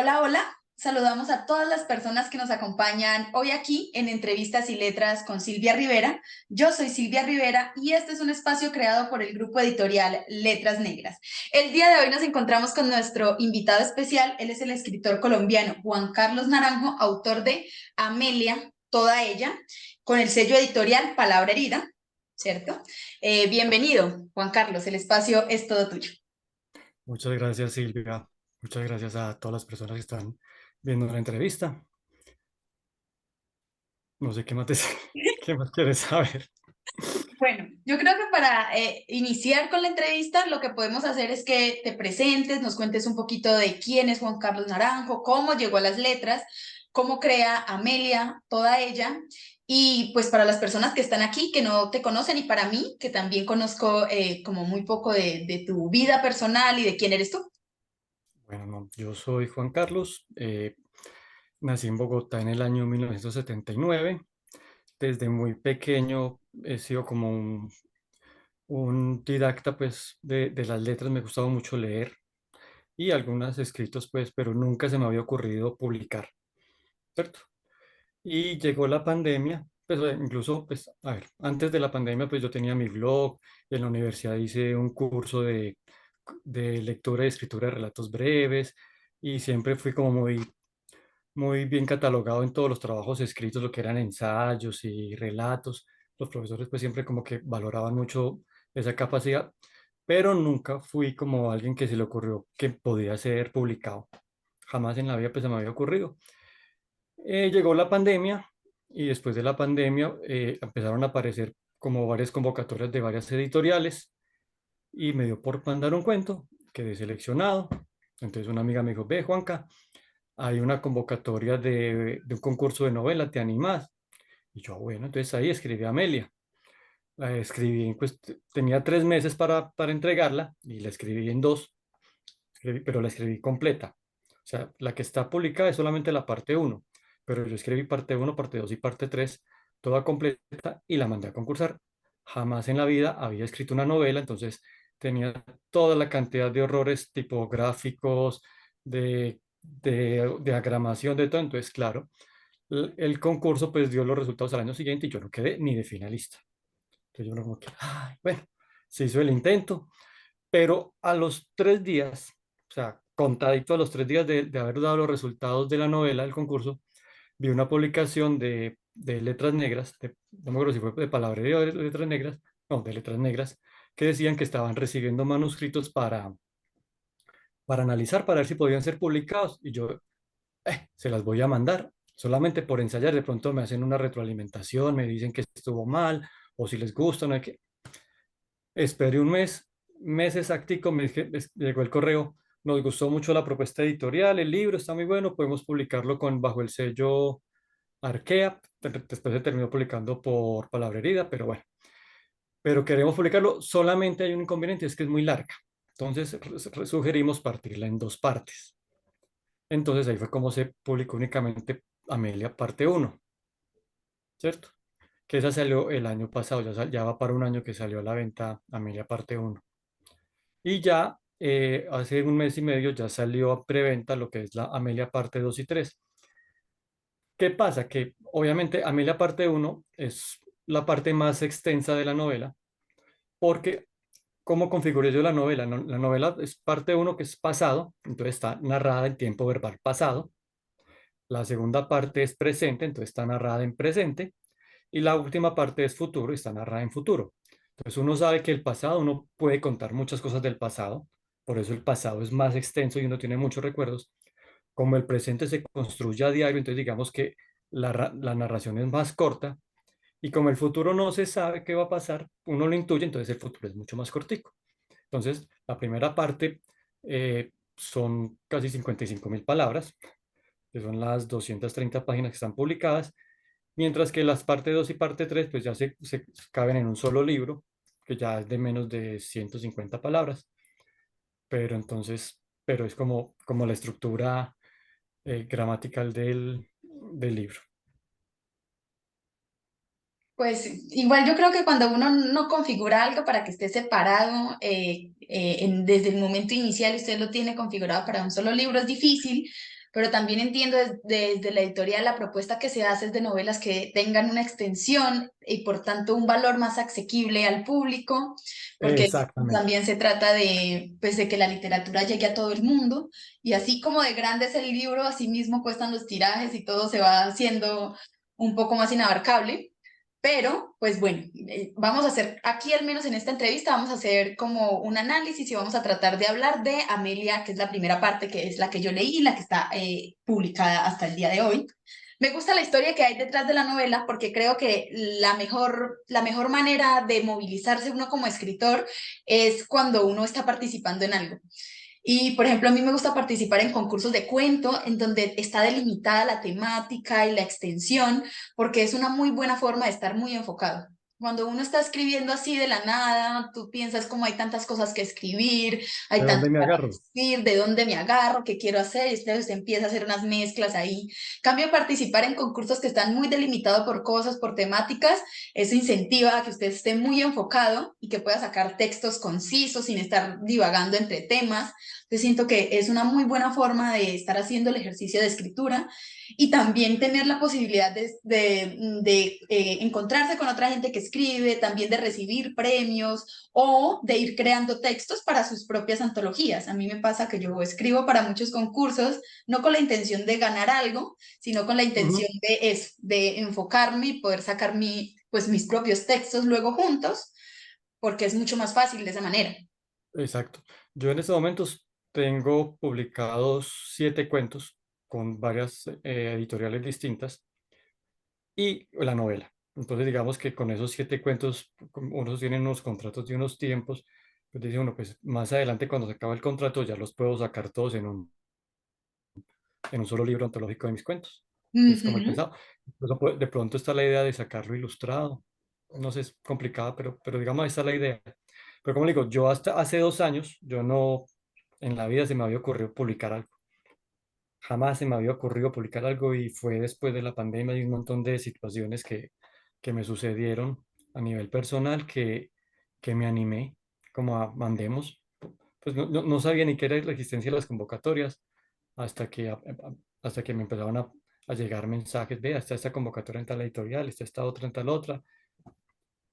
Hola, hola. Saludamos a todas las personas que nos acompañan hoy aquí en Entrevistas y Letras con Silvia Rivera. Yo soy Silvia Rivera y este es un espacio creado por el grupo editorial Letras Negras. El día de hoy nos encontramos con nuestro invitado especial. Él es el escritor colombiano Juan Carlos Naranjo, autor de Amelia, toda ella, con el sello editorial Palabra Herida, ¿cierto? Bienvenido, Juan Carlos. El espacio es todo tuyo. Muchas gracias, Silvia. Muchas gracias a todas las personas que están viendo la entrevista. No sé qué más, qué más quieres saber. Bueno, yo creo que para iniciar con la entrevista, lo que podemos hacer es que te presentes, nos cuentes un poquito de quién es Juan Carlos Naranjo, cómo llegó a las letras, cómo crea Amelia, toda ella. Y pues para las personas que están aquí, que no te conocen, y para mí, que también conozco como muy poco de tu vida personal y de quién eres tú. Bueno, no, yo soy Juan Carlos. Nací en Bogotá en el año 1979. Desde muy pequeño he sido como un didacta pues, de las letras. Me ha gustado mucho leer y algunos escritos, pues, pero nunca se me había ocurrido publicar, ¿cierto? Y llegó la pandemia, pues incluso, pues, a ver, antes de la pandemia, pues yo tenía mi blog, en la universidad hice un curso de lectura y escritura de relatos breves, y siempre fui como muy bien catalogado en todos los trabajos escritos, lo que eran ensayos y relatos. Los profesores pues siempre como que valoraban mucho esa capacidad, pero nunca fui como alguien que se le ocurrió que podía ser publicado. Jamás en la vida pues se me había ocurrido. Llegó la pandemia y después de la pandemia empezaron a aparecer como varias convocatorias de varias editoriales y me dio por mandar un cuento, quedé seleccionado. Entonces una amiga me dijo, ve Juanca, hay una convocatoria de un concurso de novela, ¿te animás? Y yo, bueno, entonces ahí escribí a Amelia. La escribí, pues tenía 3 meses para entregarla y la escribí en dos, pero la escribí completa. O sea, la que está publicada es solamente la parte uno, pero yo escribí parte uno, parte 2 y parte 3 toda completa y la mandé a concursar. Jamás en la vida había escrito una novela, entonces tenía toda la cantidad de errores tipográficos, de diagramación, de todo. Entonces, claro, el concurso pues dio los resultados al año siguiente y yo no quedé ni de finalista. Entonces yo no como que, ay, bueno, se hizo el intento, pero a los 3 días, o sea, contadito a los 3 días de haber dado los resultados de la novela del concurso, vi una publicación de Letras Negras, no me acuerdo si fue de Palabrería o de Letras Negras, no, de Letras Negras, que decían que estaban recibiendo manuscritos para analizar, para ver si podían ser publicados. Y yo, se las voy a mandar, solamente por ensayar. De pronto me hacen una retroalimentación, me dicen que estuvo mal, o si les gusta, no hay que. Esperé un mes exactico, llegó el correo. Nos gustó mucho la propuesta editorial, el libro está muy bueno, podemos publicarlo bajo el sello Arkea. Después se terminó publicando por Palabra Herida, pero bueno, pero queremos publicarlo. Solamente hay un inconveniente, es que es muy larga. Entonces sugerimos partirla en dos partes. Entonces ahí fue como se publicó únicamente Amelia parte uno, ¿cierto? Que esa salió el año pasado, ya va para un año que salió a la venta Amelia parte uno. Y ya hace un mes y medio ya salió a preventa lo que es la Amelia parte 2 y 3. ¿Qué pasa? Que obviamente Amelia parte uno es la parte más extensa de la novela, porque ¿cómo configuré yo la novela? La novela es parte uno que es pasado, entonces está narrada en tiempo verbal pasado. La segunda parte es presente, entonces está narrada en presente. Y la última parte es futuro y está narrada en futuro. Entonces uno sabe que el pasado, uno puede contar muchas cosas del pasado, por eso el pasado es más extenso y uno tiene muchos recuerdos. Como el presente se construye a diario, entonces digamos que la narración es más corta y como el futuro no se sabe qué va a pasar, uno lo intuye, entonces el futuro es mucho más cortico. Entonces, la primera parte son casi 55.000 palabras, que son las 230 páginas que están publicadas, mientras que las parte 2 y parte 3 pues ya se caben en un solo libro, que ya es de menos de 150 palabras, pero es como la estructura gramatical del libro. Pues igual yo creo que cuando uno no configura algo para que esté separado desde el momento inicial, usted lo tiene configurado para un solo libro, es difícil, pero también entiendo desde la editorial la propuesta que se hace es de novelas que tengan una extensión y por tanto un valor más asequible al público, porque Exactamente. también se trata de, pues, de que la literatura llegue a todo el mundo y así como de grande es el libro, así mismo cuestan los tirajes y todo se va haciendo un poco más inabarcable. Pero, pues bueno, vamos a hacer, aquí al menos en esta entrevista, vamos a hacer como un análisis y vamos a tratar de hablar de Amelia, que es la primera parte, que es la que yo leí y la que está publicada hasta el día de hoy. Me gusta la historia que hay detrás de la novela porque creo que la mejor manera de movilizarse uno como escritor es cuando uno está participando en algo. Y, por ejemplo, a mí me gusta participar en concursos de cuento en donde está delimitada la temática y la extensión, porque es una muy buena forma de estar muy enfocado. Cuando uno está escribiendo así de la nada, tú piensas como hay tantas cosas que escribir, hay ¿De tanto dónde me para agarro? decir, de dónde me agarro, qué quiero hacer, y entonces se empieza a hacer unas mezclas ahí. Cambio, participar en concursos que están muy delimitados por cosas, por temáticas, eso incentiva a que usted esté muy enfocado y que pueda sacar textos concisos sin estar divagando entre temas. Yo siento que es una muy buena forma de estar haciendo el ejercicio de escritura y también tener la posibilidad de encontrarse con otra gente que escribe, también de recibir premios o de ir creando textos para sus propias antologías. A mí me pasa que yo escribo para muchos concursos, no con la intención de ganar algo, sino con la intención Ujú. de eso, de enfocarme y poder sacar pues, mis propios textos luego juntos, porque es mucho más fácil de esa manera. Exacto. Yo en estos momentos tengo publicados 7 cuentos con varias editoriales distintas y la novela. Entonces, digamos que con esos 7 cuentos, unos tienen unos contratos de unos tiempos, pues dice uno, pues más adelante cuando se acaba el contrato ya los puedo sacar todos en un solo libro antológico de mis cuentos. Es como el Ujú. pensado. Incluso, pues, de pronto está la idea de sacarlo ilustrado. No sé, es complicada, pero digamos, ahí está la idea. Pero como le digo, yo hasta hace 2 años, yo no, en la vida se me había ocurrido publicar algo. Jamás se me había ocurrido publicar algo y fue después de la pandemia y un montón de situaciones que me sucedieron a nivel personal que me animé, como a mandemos. Pues no sabía ni qué era la existencia de las convocatorias hasta que me empezaron a llegar mensajes, vea, está esta convocatoria en tal editorial, está esta otra en tal otra,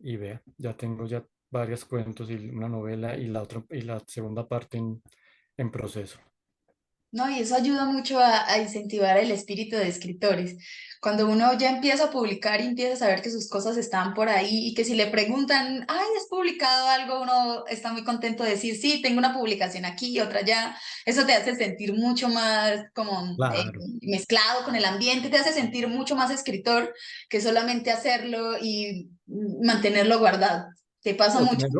y vea, ya tengo ya varios cuentos y una novela y la segunda parte en proceso. No, y eso ayuda mucho a incentivar el espíritu de escritores. Cuando uno ya empieza a publicar y empieza a saber que sus cosas están por ahí y que si le preguntan, ay, ¿has publicado algo? Uno está muy contento de decir, sí, tengo una publicación aquí y otra allá. Eso te hace sentir mucho más como Claro. mezclado con el ambiente, te hace sentir mucho más escritor que solamente hacerlo y mantenerlo guardado. Te pasa O mucho. tener,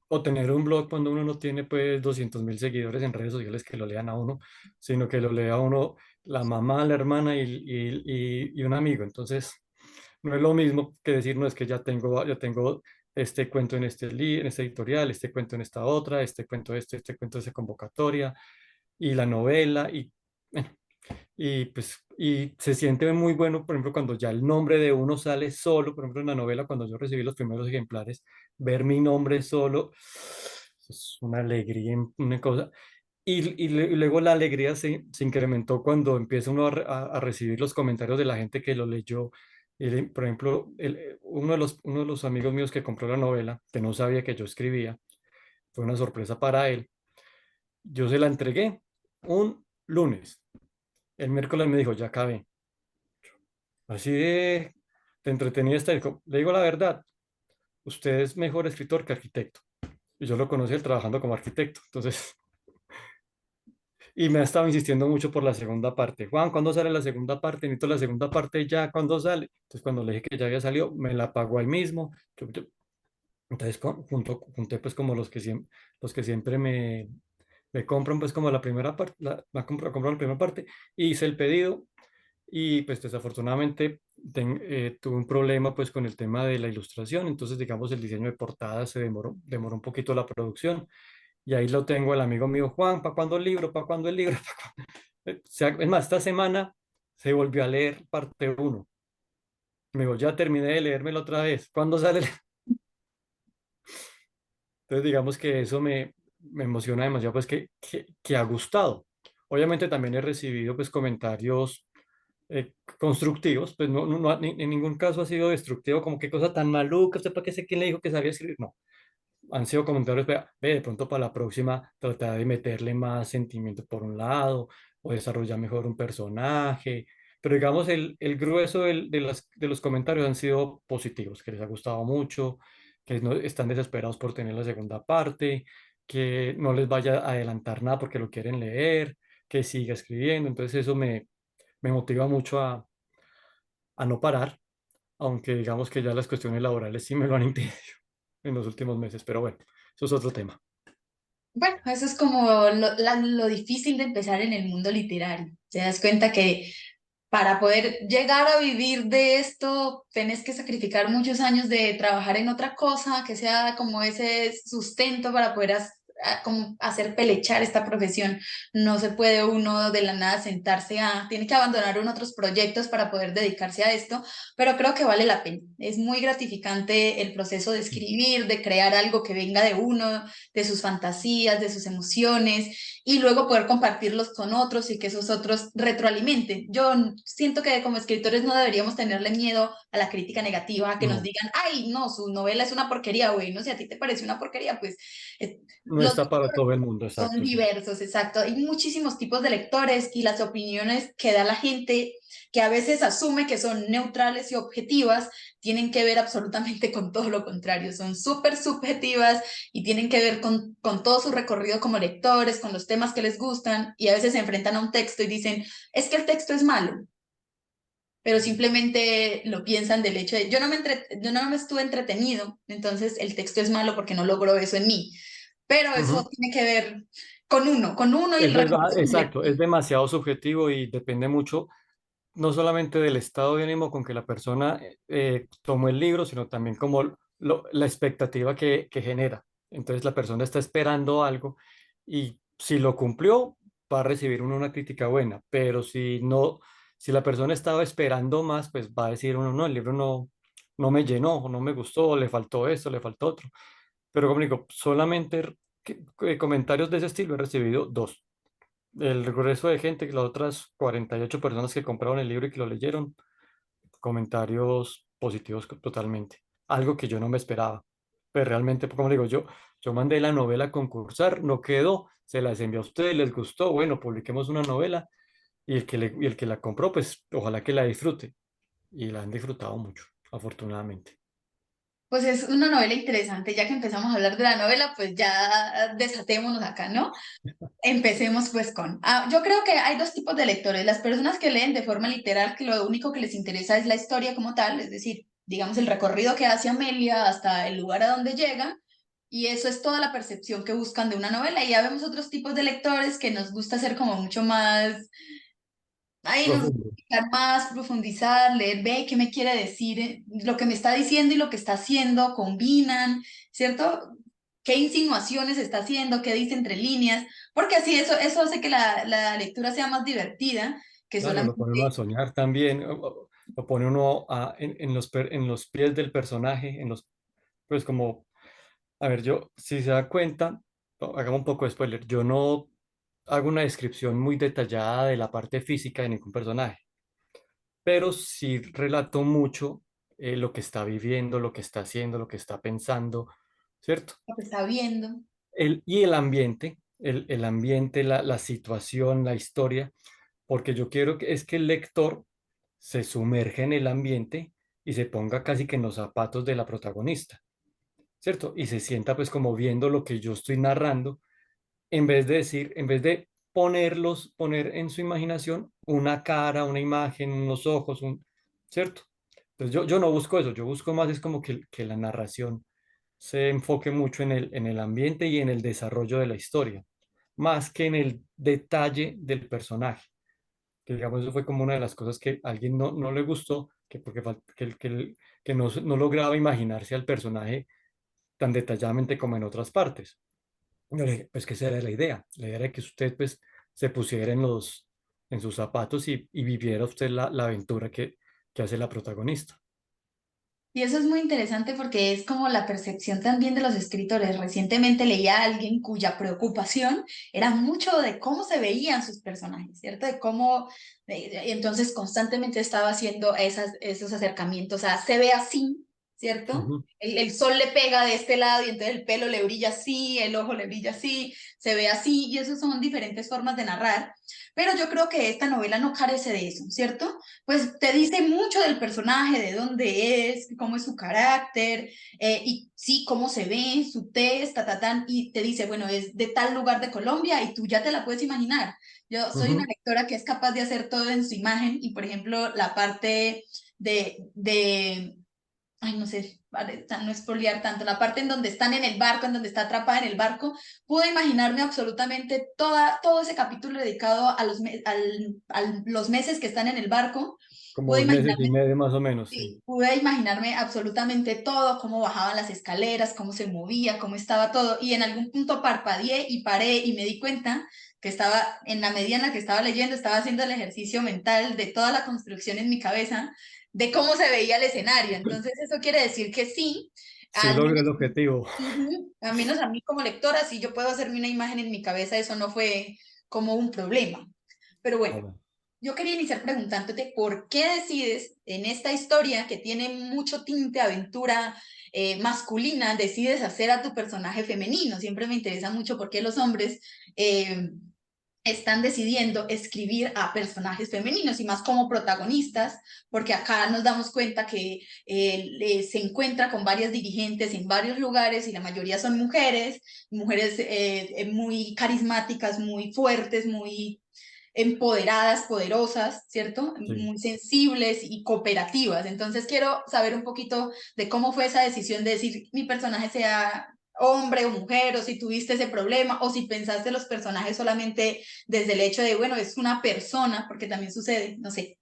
o tener un blog cuando uno no tiene pues 200.000 seguidores en redes sociales que lo lean a uno, sino que lo lea a uno la mamá, la hermana y un amigo. Entonces, no es lo mismo que decir, no, es que ya tengo este cuento en esta editorial, este cuento en esta otra, este cuento de esta convocatoria y la novela bueno, y pues y se siente muy bueno, por ejemplo, cuando ya el nombre de uno sale solo, por ejemplo, en la novela, cuando yo recibí los primeros ejemplares, ver mi nombre solo es una alegría, una cosa. Y luego la alegría se incrementó cuando empieza uno a recibir los comentarios de la gente que lo leyó. Por ejemplo, uno de los amigos míos que compró la novela, que no sabía que yo escribía, fue una sorpresa para él. Yo se la entregué un lunes. El miércoles me dijo, ya acabé. Así de entretenida está. Le digo la verdad, usted es mejor escritor que arquitecto. Y yo lo conocí él trabajando como arquitecto. Entonces, y me ha estado insistiendo mucho por la segunda parte. Juan, ¿cuándo sale la segunda parte? Necesito la segunda parte ya, ¿cuándo sale? Entonces, cuando le dije que ya había salido, me la pagó él mismo. Entonces, junté pues como los que siempre me compran pues como la primera parte, compraron la primera parte, hice el pedido. Y pues desafortunadamente tuve un problema pues con el tema de la ilustración, entonces digamos el diseño de portada se demoró un poquito la producción y ahí lo tengo el amigo mío Juan, ¿para cuándo el libro? ¿Para cuándo el libro? Es más, esta semana se volvió a leer parte 1. Me digo, ya terminé de leérmelo otra vez. ¿Cuándo sale? Entonces digamos que eso me emociona demasiado, pues que ha gustado. Obviamente también he recibido pues comentarios constructivos, pues en ningún caso ha sido destructivo, como qué cosa tan maluca, usted para qué sé quién le dijo que sabía escribir, no, han sido comentarios, ve, de pronto para la próxima tratar de meterle más sentimiento por un lado o desarrollar mejor un personaje, pero digamos el grueso de los comentarios han sido positivos, que les ha gustado mucho, que no, están desesperados por tener la segunda parte, que no les vaya a adelantar nada porque lo quieren leer, que siga escribiendo, entonces eso me motiva mucho a no parar, aunque digamos que ya las cuestiones laborales sí me lo han impedido en los últimos meses, pero bueno, eso es otro tema. Bueno, eso es como lo difícil de empezar en el mundo literario. Te das cuenta que para poder llegar a vivir de esto, tenés que sacrificar muchos años de trabajar en otra cosa, que sea como ese sustento para poder como hacer pelechar esta profesión. No se puede uno de la nada sentarse tiene que abandonar uno otros proyectos para poder dedicarse a esto, pero creo que vale la pena. Es muy gratificante el proceso de escribir, de crear algo que venga de uno, de sus fantasías, de sus emociones y luego poder compartirlos con otros y que esos otros retroalimenten. Yo siento que como escritores no deberíamos tenerle miedo a la crítica negativa, a que nos No, digan, ay, no, su novela es una porquería, güey, no sé, a ti te parece una porquería, pues no los está para todo el mundo, son exacto, sí. diversos, exacto. Hay muchísimos tipos de lectores y las opiniones que da la gente, que a veces asume que son neutrales y objetivas, tienen que ver absolutamente con todo lo contrario. Son súper subjetivas y tienen que ver con todo su recorrido como lectores, con los temas que les gustan y a veces se enfrentan a un texto y dicen, es que el texto es malo, pero simplemente lo piensan del hecho de, yo no me estuve entretenido, entonces el texto es malo porque no logró eso en mí. Pero eso Ujú. tiene que ver con uno y el Es resto verdad, como exacto, lector. es demasiado subjetivo y depende mucho no solamente del estado de ánimo con que la persona tomó el libro, sino también como la expectativa que genera. Entonces la persona está esperando algo y si lo cumplió, va a recibir una crítica buena, pero si no, si la persona estaba esperando más, pues va a decir uno, no, el libro no me llenó, o no me gustó, le faltó esto, le faltó otro. Pero como digo, solamente comentarios de ese estilo he recibido dos. El grueso de gente, las otras 48 personas que compraron el libro y que lo leyeron, comentarios positivos totalmente. Algo que yo no me esperaba. Pero realmente, como digo, yo mandé la novela a concursar, no quedó, se las envió a ustedes, les gustó, bueno, publiquemos una novela y y el que la compró, pues ojalá que la disfrute. Y la han disfrutado mucho, afortunadamente. Pues es una novela interesante, ya que empezamos a hablar de la novela, pues ya desatémonos acá, ¿no? Empecemos pues yo creo que hay dos tipos de lectores, las personas que leen de forma literal, que lo único que les interesa es la historia como tal, es decir, digamos el recorrido que hace Amelia hasta el lugar a donde llega, y eso es toda la percepción que buscan de una novela, y ya vemos otros tipos de lectores que nos gusta ser como mucho más. Ahí nos gusta Profundo. explicar más, profundizar, leer, ve qué me quiere decir, lo que me está diciendo y lo que está haciendo, combinan, ¿cierto? ¿Qué insinuaciones está haciendo? ¿Qué dice entre líneas? Porque así eso hace que la lectura sea más divertida que Claro, lo pone uno a solamente. soñar también, lo pone uno en los pies del personaje, pues como, a ver, yo, si se da cuenta, hagamos un poco de spoiler, yo no hago una descripción muy detallada de la parte física de ningún personaje, pero sí relato mucho lo que está viviendo, lo que está haciendo, lo que está pensando, ¿cierto? Lo que está viendo. Y el ambiente, el ambiente, la situación, la historia, porque yo quiero que es que el lector se sumerge en el ambiente y se ponga casi que en los zapatos de la protagonista, ¿cierto? Y se sienta pues como viendo lo que yo estoy narrando, en vez de decir, en vez de poner en su imaginación una cara, una imagen, unos ojos, ¿cierto? Entonces yo no busco eso, yo busco más es como que la narración se enfoque mucho en el ambiente y en el desarrollo de la historia, más que en el detalle del personaje. Que digamos, eso fue como una de las cosas que a alguien no le gustó, que porque que no lograba imaginarse al personaje tan detalladamente como en otras partes. Yo le dije, pues que esa era la idea. La idea era que usted pues se pusiera en sus zapatos y viviera usted la aventura que hace la protagonista. Y eso es muy interesante porque es como la percepción también de los escritores. Recientemente leía a alguien cuya preocupación era mucho de cómo se veían sus personajes, ¿cierto? De cómo, entonces constantemente estaba haciendo esos acercamientos a, se ve así, ¿cierto? Ujú, El sol le pega de este lado y entonces el pelo le brilla así, el ojo le brilla así, se ve así, y eso son diferentes formas de narrar. Pero yo creo que esta novela no carece de eso, ¿cierto? Pues te dice mucho del personaje, de dónde es, cómo es su carácter, y sí, cómo se ve, su tez, ta, ta, tan, y te dice, bueno, es de tal lugar de Colombia y tú ya te la puedes imaginar. Yo soy una ujú. lectora que es capaz de hacer todo en su imagen y, por ejemplo, la parte de ay, no sé, para no espolear tanto, la parte en donde están en el barco, en donde está atrapada en el barco, pude imaginarme absolutamente todo ese capítulo dedicado a los meses que están en el barco, Como pude 2 meses y imaginarme, medio más o menos, sí. sí, pude imaginarme absolutamente todo, cómo bajaban las escaleras, cómo se movía, cómo estaba todo, y en algún punto parpadeé y paré y me di cuenta que estaba, en la medida en la que estaba leyendo, estaba haciendo el ejercicio mental de toda la construcción en mi cabeza de cómo se veía el escenario. Entonces, eso quiere decir que sí, Sí al logré menos, el objetivo. ujú, al menos a mí como lectora, sí yo puedo hacerme una imagen en mi cabeza, eso no fue como un problema. Pero Ah, bueno, bueno. yo quería iniciar preguntándote por qué decides en esta historia que tiene mucho tinte aventura masculina, decides hacer a tu personaje femenino. Siempre me interesa mucho por qué los hombres están decidiendo escribir a personajes femeninos y más como protagonistas, porque acá nos damos cuenta que se encuentra con varias dirigentes en varios lugares y la mayoría son mujeres, mujeres muy carismáticas, muy fuertes, muy empoderadas, poderosas, ¿cierto? Sí. Muy sensibles y cooperativas. Entonces quiero saber un poquito de cómo fue esa decisión de decir mi personaje sea hombre o mujer, o si tuviste ese problema, o si pensaste los personajes solamente desde el hecho de, bueno, es una persona, porque también sucede, no sé.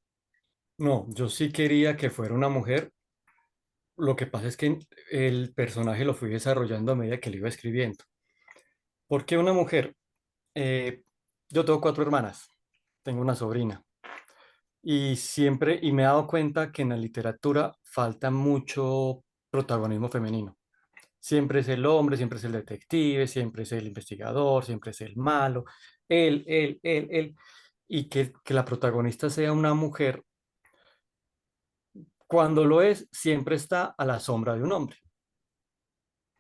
No, yo sí quería que fuera una mujer. Lo que pasa es que el personaje lo fui desarrollando a medida que lo iba escribiendo. ¿Por qué una mujer? Eh, yo tengo 4 hermanas, tengo una sobrina y siempre, y me he dado cuenta que en la literatura falta mucho protagonismo femenino. Siempre es el hombre, siempre es el detective, siempre es el investigador, siempre es el malo, él. Y que la protagonista sea una mujer, cuando lo es, siempre está a la sombra de un hombre,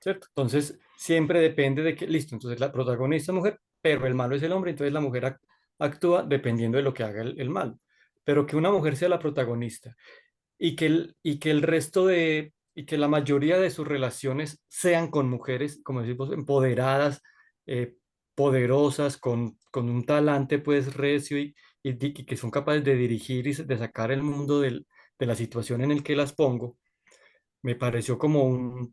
¿cierto? Entonces, siempre depende de que, listo, entonces la protagonista es mujer, pero el malo es el hombre, entonces la mujer actúa dependiendo de lo que haga el malo. Pero que una mujer sea la protagonista y que el resto y que la mayoría de sus relaciones sean con mujeres, como decimos, empoderadas, eh, poderosas, con un talante pues recio y que son capaces de dirigir y de sacar el mundo de la situación en el que las pongo, me pareció como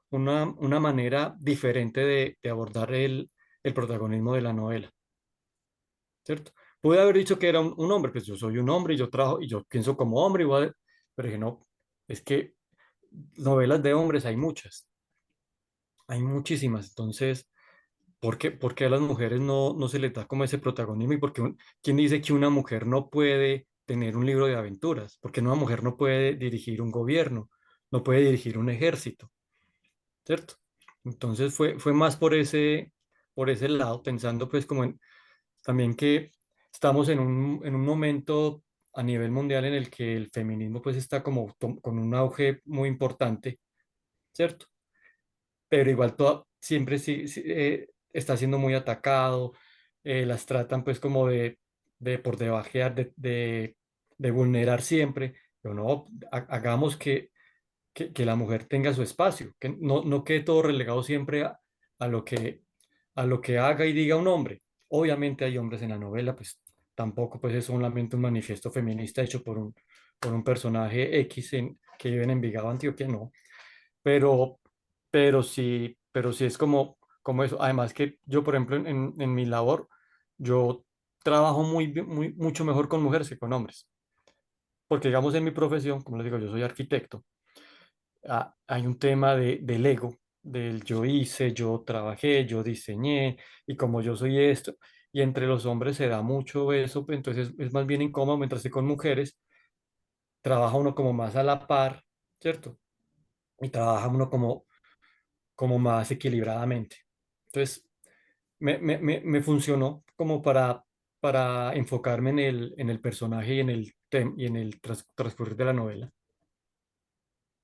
una manera diferente de abordar el protagonismo de la novela, ¿cierto? Pude haber dicho que era un hombre, pues yo soy un hombre y yo trabajo y yo pienso como hombre, igual, pero dije, no, es que novelas de hombres hay muchísimas, entonces, por qué a las mujeres no se les da como ese protagonismo? ¿Y por qué quién dice que una mujer no puede tener un libro de aventuras? Porque una mujer no puede dirigir un gobierno, no puede dirigir un ejército, ¿cierto? Entonces fue más por ese lado, pensando pues como también que estamos en un momento a nivel mundial en el que el feminismo pues está como con un auge muy importante, ¿cierto? Pero igual siempre está siendo muy atacado, las tratan pues como de por debajear, de vulnerar siempre, pero no, hagamos que la mujer tenga su espacio, que no quede todo relegado siempre a a lo que haga y diga un hombre. Obviamente hay hombres en la novela, pues tampoco pues es solamente un manifiesto feminista hecho por un personaje X que vive en Envigado, Antioquia, no, pero, pero sí es como eso. Además que yo, por ejemplo, en mi labor, yo trabajo mucho mejor con mujeres que con hombres, porque digamos en mi profesión, como les digo, yo soy arquitecto, hay un tema del ego, del yo hice, yo trabajé, yo diseñé, y como yo soy esto, y entre los hombres se da mucho eso, pues, entonces es más bien incómodo, mientras que con mujeres trabaja uno como más a la par, ¿cierto? y trabaja uno como más equilibradamente. Entonces, me funcionó como para enfocarme en el personaje y en el transcurrir de la novela.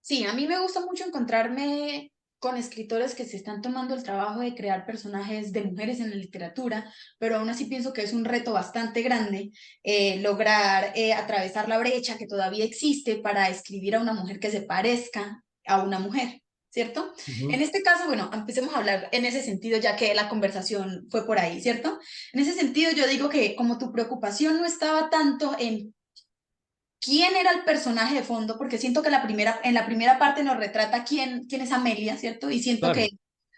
Sí, a mí me gusta mucho encontrarme con escritores que se están tomando el trabajo de crear personajes de mujeres en la literatura, pero aún así pienso que es un reto bastante grande lograr atravesar la brecha que todavía existe para escribir a una mujer que se parezca a una mujer, ¿cierto? En Ujú. este caso, bueno, empecemos a hablar en ese sentido, ya que la conversación fue por ahí, ¿cierto? En ese sentido, yo digo que como tu preocupación no estaba tanto en quién era el personaje de fondo, porque siento que en la primera parte nos retrata quién es Amelia, ¿cierto? Y siento que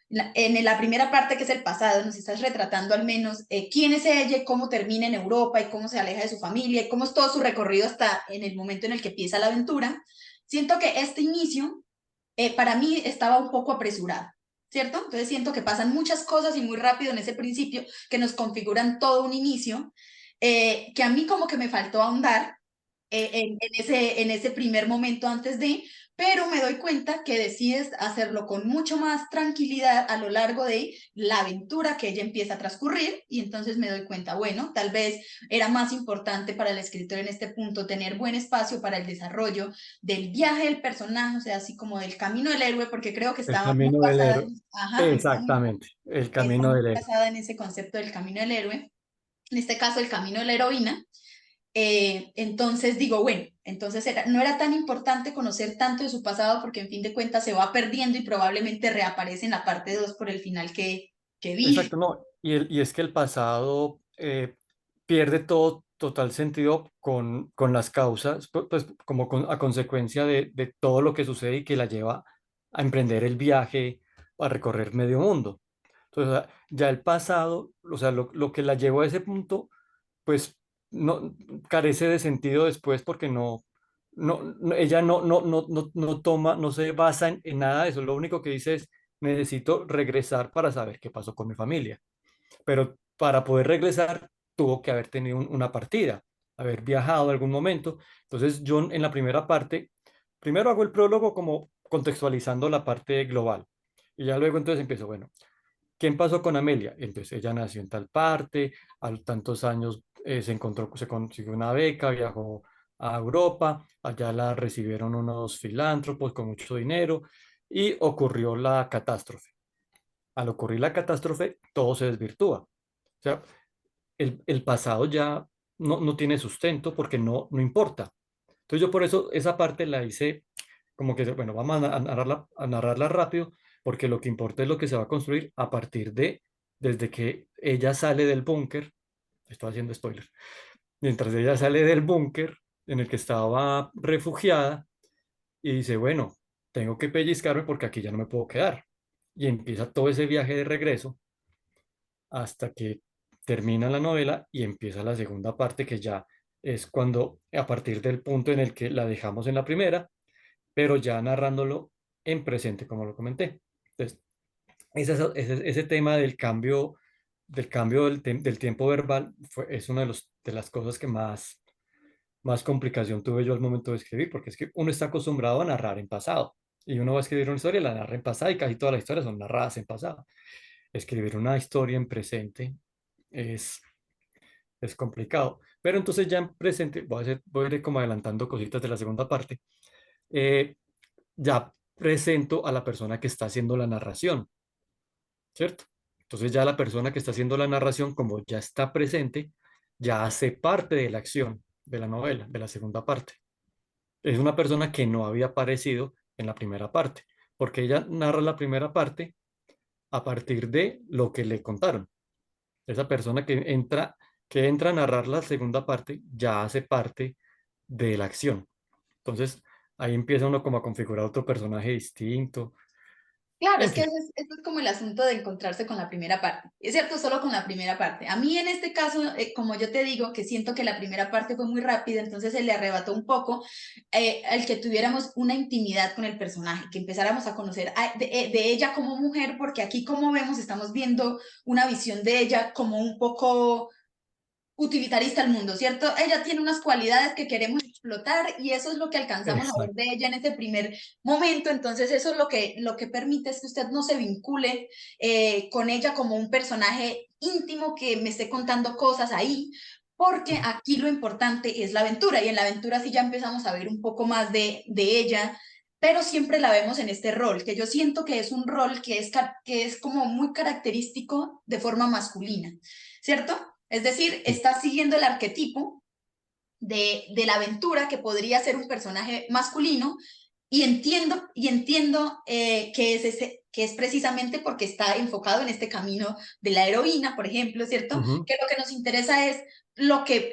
Claro, en la primera parte, que es el pasado, nos estás retratando al menos quién es ella, y cómo termina en Europa y cómo se aleja de su familia y cómo es todo su recorrido hasta en el momento en el que empieza la aventura. Siento que este inicio para mí estaba un poco apresurado, ¿cierto? Entonces siento que pasan muchas cosas y muy rápido en ese principio que nos configuran todo un inicio, que a mí como que me faltó ahondar en ese primer momento antes de, pero me doy cuenta que decides hacerlo con mucho más tranquilidad a lo largo de la aventura que ella empieza a transcurrir y entonces me doy cuenta, bueno, tal vez era más importante para el escritor en este punto tener buen espacio para el desarrollo del viaje del personaje, o sea, así como del camino del héroe, porque creo que el estaba muy camino del basada héroe. en, ajá, Exactamente, el está camino muy del héroe. basada en ese concepto del camino del héroe, en este caso el camino de la heroína. Entonces digo, bueno, entonces no era tan importante conocer tanto de su pasado porque en fin de cuentas se va perdiendo y probablemente reaparece en la parte 2 por el final que vi. Exacto, no. Y es que el pasado pierde todo total sentido con las causas, pues como a consecuencia de todo lo que sucede y que la lleva a emprender el viaje, a recorrer medio mundo. Entonces, o sea, ya el pasado, o sea, lo que la llevó a ese punto, pues no carece de sentido después porque ella no toma, no se basa en nada de eso. Lo único que dice es, necesito regresar para saber qué pasó con mi familia. Pero para poder regresar tuvo que haber tenido una partida, haber viajado en algún momento. Entonces yo en la primera parte, primero hago el prólogo como contextualizando la parte global. Y ya luego entonces empiezo, bueno, ¿quién pasó con Amelia? Entonces ella nació en tal parte, a tantos años se consiguió una beca, viajó a Europa, allá la recibieron unos filántropos con mucho dinero y ocurrió la catástrofe. Al ocurrir la catástrofe, todo se desvirtúa. O sea, el pasado ya no tiene sustento porque no importa. Entonces yo por eso esa parte la hice como que, bueno, vamos a narrarla rápido, porque lo que importa es lo que se va a construir a partir desde que ella sale del búnker, estoy haciendo spoiler, mientras ella sale del búnker en el que estaba refugiada y dice, bueno, tengo que pellizcarme porque aquí ya no me puedo quedar. Y empieza todo ese viaje de regreso hasta que termina la novela y empieza la segunda parte que ya es cuando, a partir del punto en el que la dejamos en la primera, pero ya narrándolo en presente, como lo comenté. Entonces, ese tema del cambio del tiempo verbal es una de las cosas que más complicación tuve yo al momento de escribir, porque es que uno está acostumbrado a narrar en pasado y uno va a escribir una historia, la narra en pasado y casi todas las historias son narradas en pasado. Escribir una historia en presente es, es complicado, pero entonces ya en presente voy a ir como adelantando cositas de la segunda parte. eh, ya presento a la persona que está haciendo la narración, ¿cierto? Entonces ya la persona que está haciendo la narración, como ya está presente, ya hace parte de la acción de la novela, de la segunda parte. Es una persona que no había aparecido en la primera parte, porque ella narra la primera parte a partir de lo que le contaron. Esa persona que entra a narrar la segunda parte ya hace parte de la acción. Entonces ahí empieza uno como a configurar otro personaje distinto. Claro, En es que fin, ese es como el asunto de encontrarse con la primera parte. Es cierto, solo con la primera parte. A mí en este caso, como yo te digo, que siento que la primera parte fue muy rápida, entonces se le arrebató un poco el que tuviéramos una intimidad con el personaje, que empezáramos a conocer de ella como mujer, porque aquí como vemos, estamos viendo una visión de ella como un poco utilitarista al mundo, ¿cierto? Ella tiene unas cualidades que queremos explotar y eso es lo que alcanzamos a ver Exacto. de ella en ese primer momento, entonces eso es lo que permite es que usted no se vincule con ella como un personaje íntimo que me esté contando cosas ahí, porque aquí lo importante es la aventura y en la aventura sí ya empezamos a ver un poco más de ella, pero siempre la vemos en este rol, que yo siento que es un rol que es como muy característico de forma masculina, ¿cierto? Es decir, Sí. está siguiendo el arquetipo de la aventura que podría ser un personaje masculino y entiendo que es precisamente porque está enfocado en este camino de la heroína, por ejemplo, ¿cierto? Ujú. Que lo que nos interesa es lo que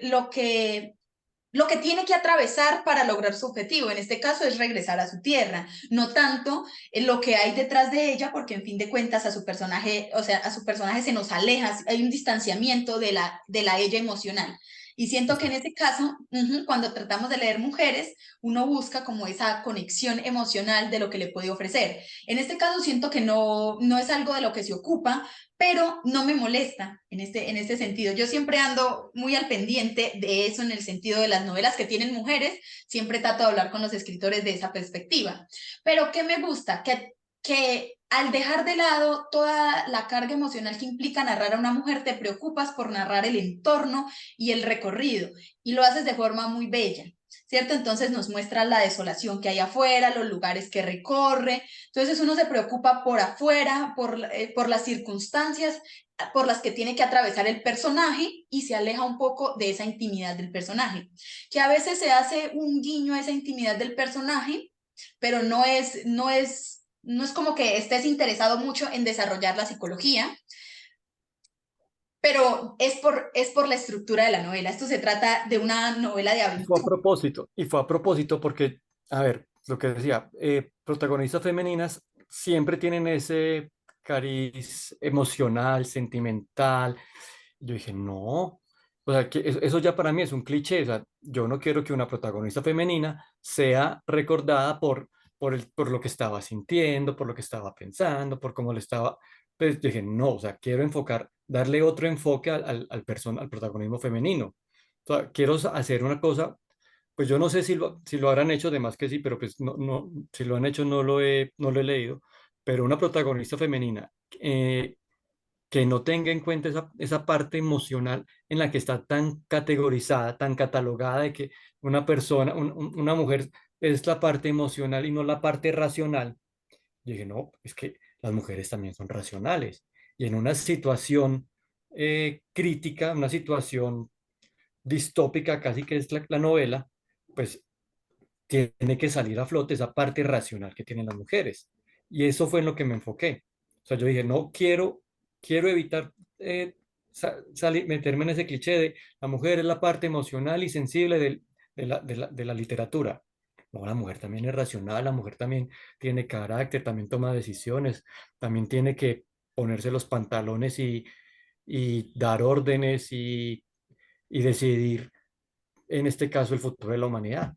tiene que atravesar para lograr su objetivo. En este caso es regresar a su tierra, no tanto en lo que hay detrás de ella, porque en fin de cuentas a su personaje, o sea, a su personaje se nos aleja, hay un distanciamiento de la ella emocional. Y siento que en Exacto. ese caso, cuando tratamos de leer mujeres, uno busca como esa conexión emocional de lo que le puede ofrecer. En este caso siento que no es algo de lo que se ocupa, pero no me molesta en este sentido. Yo siempre ando muy al pendiente de eso en el sentido de las novelas que tienen mujeres, siempre trato de hablar con los escritores de esa perspectiva. Pero ¿qué me gusta? Que al dejar de lado toda la carga emocional que implica narrar a una mujer, te preocupas por narrar el entorno y el recorrido, y lo haces de forma muy bella. ¿Cierto? Entonces nos muestra la desolación que hay afuera, los lugares que recorre, entonces uno se preocupa por afuera, por las circunstancias por las que tiene que atravesar el personaje y se aleja un poco de esa intimidad del personaje, que a veces se hace un guiño a esa intimidad del personaje, pero no es como que estés interesado mucho en desarrollar la psicología, pero es por la estructura de la novela. Esto se trata de una novela de aventura. Y fue a propósito porque, a ver, lo que decía, protagonistas femeninas siempre tienen ese cariz emocional, sentimental. Yo dije, no, o sea, que eso ya para mí es un cliché, o sea, yo no quiero que una protagonista femenina sea recordada por lo que estaba sintiendo, por lo que estaba pensando, por cómo le estaba, pues dije, no, o sea, quiero enfocar, darle otro enfoque al protagonismo femenino. O sea, quiero hacer una cosa, pues yo no sé si lo habrán hecho, además que sí, pero pues si lo han hecho no lo he leído, pero una protagonista femenina que no tenga en cuenta esa parte emocional en la que está tan categorizada, tan catalogada de que una persona, una mujer es la parte emocional y no la parte racional. Yo dije, no, es que las mujeres también son racionales. Y en una situación crítica, una situación distópica, casi que es la novela, pues tiene que salir a flote esa parte racional que tienen las mujeres. Y eso fue en lo que me enfoqué. O sea, yo dije, no quiero evitar meterme en ese cliché de la mujer es la parte emocional y sensible de la literatura. No, la mujer también es racional, la mujer también tiene carácter, también toma decisiones, también tiene que ponerse los pantalones y dar órdenes y decidir, en este caso, el futuro de la humanidad.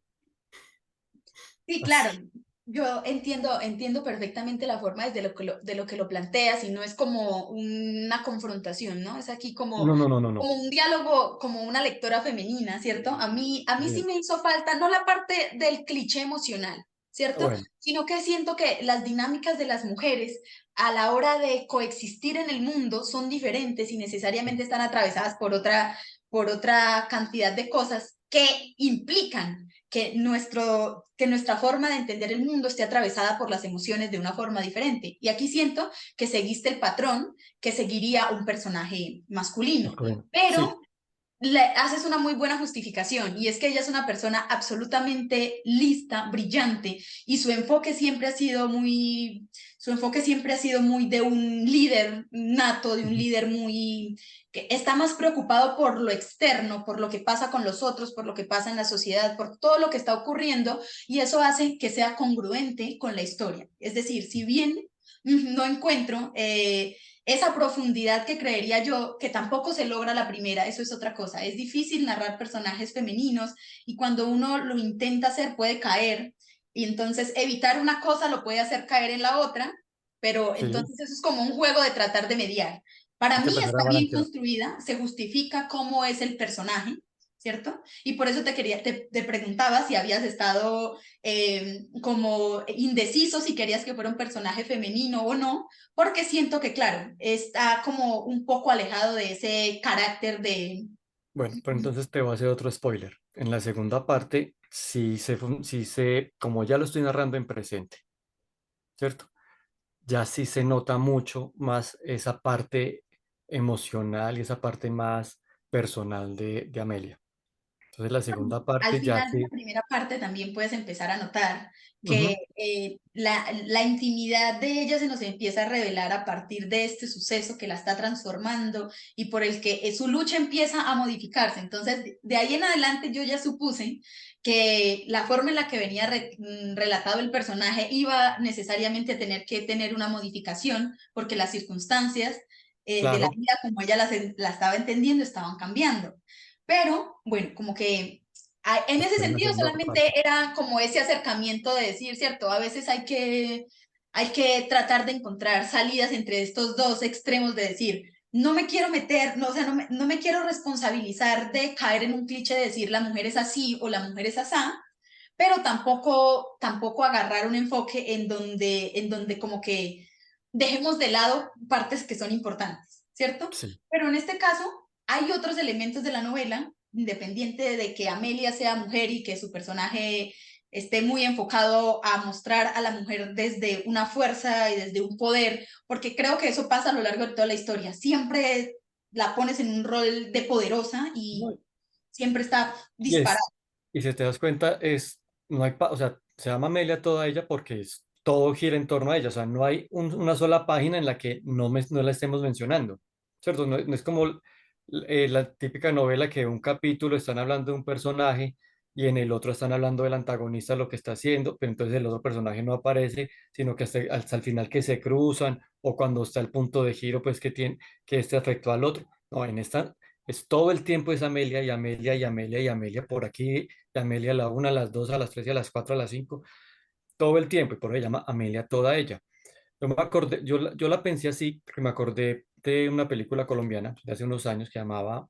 Sí, claro. Así. Yo entiendo perfectamente la forma desde de lo que lo planteas y no es como una confrontación, ¿no? Es aquí No, no, no, no, no. como un diálogo, como una lectora femenina, ¿cierto? A mí sí Sí. me hizo falta, no la parte del cliché emocional, ¿cierto? Bueno, Sino que siento que las dinámicas de las mujeres a la hora de coexistir en el mundo son diferentes y necesariamente están atravesadas por otra cantidad de cosas que implican que nuestra forma de entender el mundo esté atravesada por las emociones de una forma diferente. Y aquí siento que seguiste el patrón que seguiría un personaje masculino, bueno, sí, pero le haces una muy buena justificación y es que ella es una persona absolutamente lista, brillante y su enfoque siempre ha sido muy de un líder nato, de un ujú, líder muy que está más preocupado por lo externo, por lo que pasa con los otros, por lo que pasa en la sociedad, por todo lo que está ocurriendo y eso hace que sea congruente con la historia. Es decir, si bien no encuentro esa profundidad que creería yo que tampoco se logra la primera, eso es otra cosa. Es difícil narrar personajes femeninos y cuando uno lo intenta hacer puede caer y entonces evitar una cosa lo puede hacer caer en la otra, pero sí, entonces eso es como un juego de tratar de mediar. Para hay que mí aprender está a bien balancear. construida, se justifica cómo es el personaje, ¿cierto? Y por eso te preguntaba si habías estado como indeciso, si querías que fuera un personaje femenino o no, porque siento que, claro, está como un poco alejado de ese carácter de... Bueno, pero entonces te voy a hacer otro spoiler. En la segunda parte, como ya lo estoy narrando en presente, ¿cierto? Ya sí se nota mucho más esa parte emocional y esa parte más personal de Amelia. Entonces la segunda Al parte ya final de la sí. primera parte también puedes empezar a notar que Ujú, la intimidad de ella se nos empieza a revelar a partir de este suceso que la está transformando y por el que su lucha empieza a modificarse. Entonces, de ahí en adelante yo ya supuse que la forma en la que venía relatado el personaje iba necesariamente a tener que tener una modificación porque las circunstancias de la claro, vida como ella la estaba entendiendo estaban cambiando. Pero bueno, como que en ese espera la sentido segunda parte. solamente era como ese acercamiento de decir, cierto, a veces hay que tratar de encontrar salidas entre estos dos extremos de decir, no me quiero meter, no, o sea, no me quiero responsabilizar de caer en un cliché de decir la mujer es así o la mujer es asá, pero tampoco agarrar un enfoque en donde como que dejemos de lado partes que son importantes, ¿cierto? Sí. Pero en este caso hay otros elementos de la novela, independiente de que Amelia sea mujer y que su personaje esté muy enfocado a mostrar a la mujer desde una fuerza y desde un poder, porque creo que eso pasa a lo largo de toda la historia. Siempre la pones en un rol de poderosa y No, siempre está Y disparada. es, y si te das cuenta, no hay, o sea, se llama Amelia toda ella porque todo gira en torno a ella, o sea, no hay una sola página en la que no la estemos mencionando, ¿cierto? No es como la típica novela que un capítulo están hablando de un personaje y en el otro están hablando del antagonista, lo que está haciendo, pero entonces el otro personaje no aparece, sino que hasta el final que se cruzan o cuando está el punto de giro, pues que este afectó al otro. No, en esta es todo el tiempo es Amelia y Amelia y Amelia y Amelia por aquí, y Amelia a la una, a las dos, a las tres y a las cuatro, a las cinco, todo el tiempo, y por eso se llama Amelia toda ella. Yo me acordé, yo la pensé así, porque me acordé de una película colombiana de hace unos años que llamaba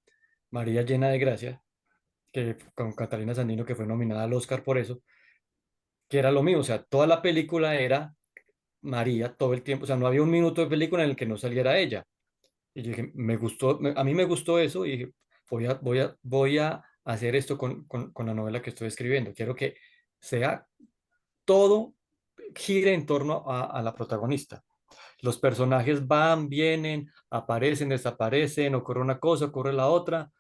María llena de gracia, que con Catalina Sandino, que fue nominada al Oscar por eso, que era lo mismo, o sea, toda la película era María todo el tiempo, o sea, no había un minuto de película en el que no saliera ella. Y yo dije, me gustó, a mí me gustó eso y dije, voy a hacer esto con la novela que estoy escribiendo. Quiero que sea todo gire en torno a la protagonista. Los personajes van, vienen, aparecen, desaparecen, ocurre una cosa, ocurre la otra,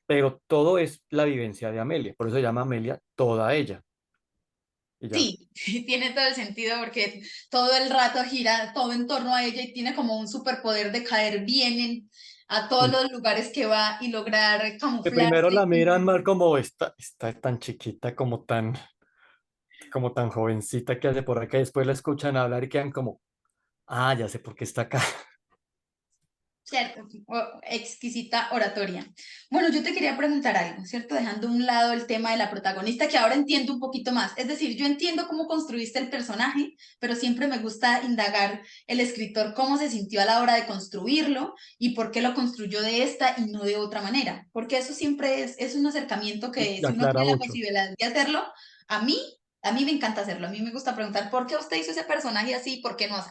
pero todo es la vivencia de Amelia. Por eso se llama Amelia toda ella. Y ya. Sí, tiene todo el sentido porque todo el rato gira todo en torno a ella y tiene como un superpoder de caer bien a todos Sí. los lugares que va y lograr Que primero camuflarse. la miran mal como está tan chiquita, como tan jovencita que hace por acá, y después la escuchan hablar y quedan como, ah, ya sé por qué está acá. Cierto, exquisita oratoria. Bueno, yo te quería preguntar algo, ¿cierto? Dejando a un lado el tema de la protagonista, que ahora entiendo un poquito más. Es decir, yo entiendo cómo construiste el personaje, pero siempre me gusta indagar el escritor cómo se sintió a la hora de construirlo y por qué lo construyó de esta y no de otra manera. Porque eso siempre es un acercamiento que Y si uno aclara tiene la mucho. posibilidad de hacerlo, a mí, a mí me encanta hacerlo. A mí me gusta preguntar, ¿por qué usted hizo ese personaje así? ¿Por qué no así?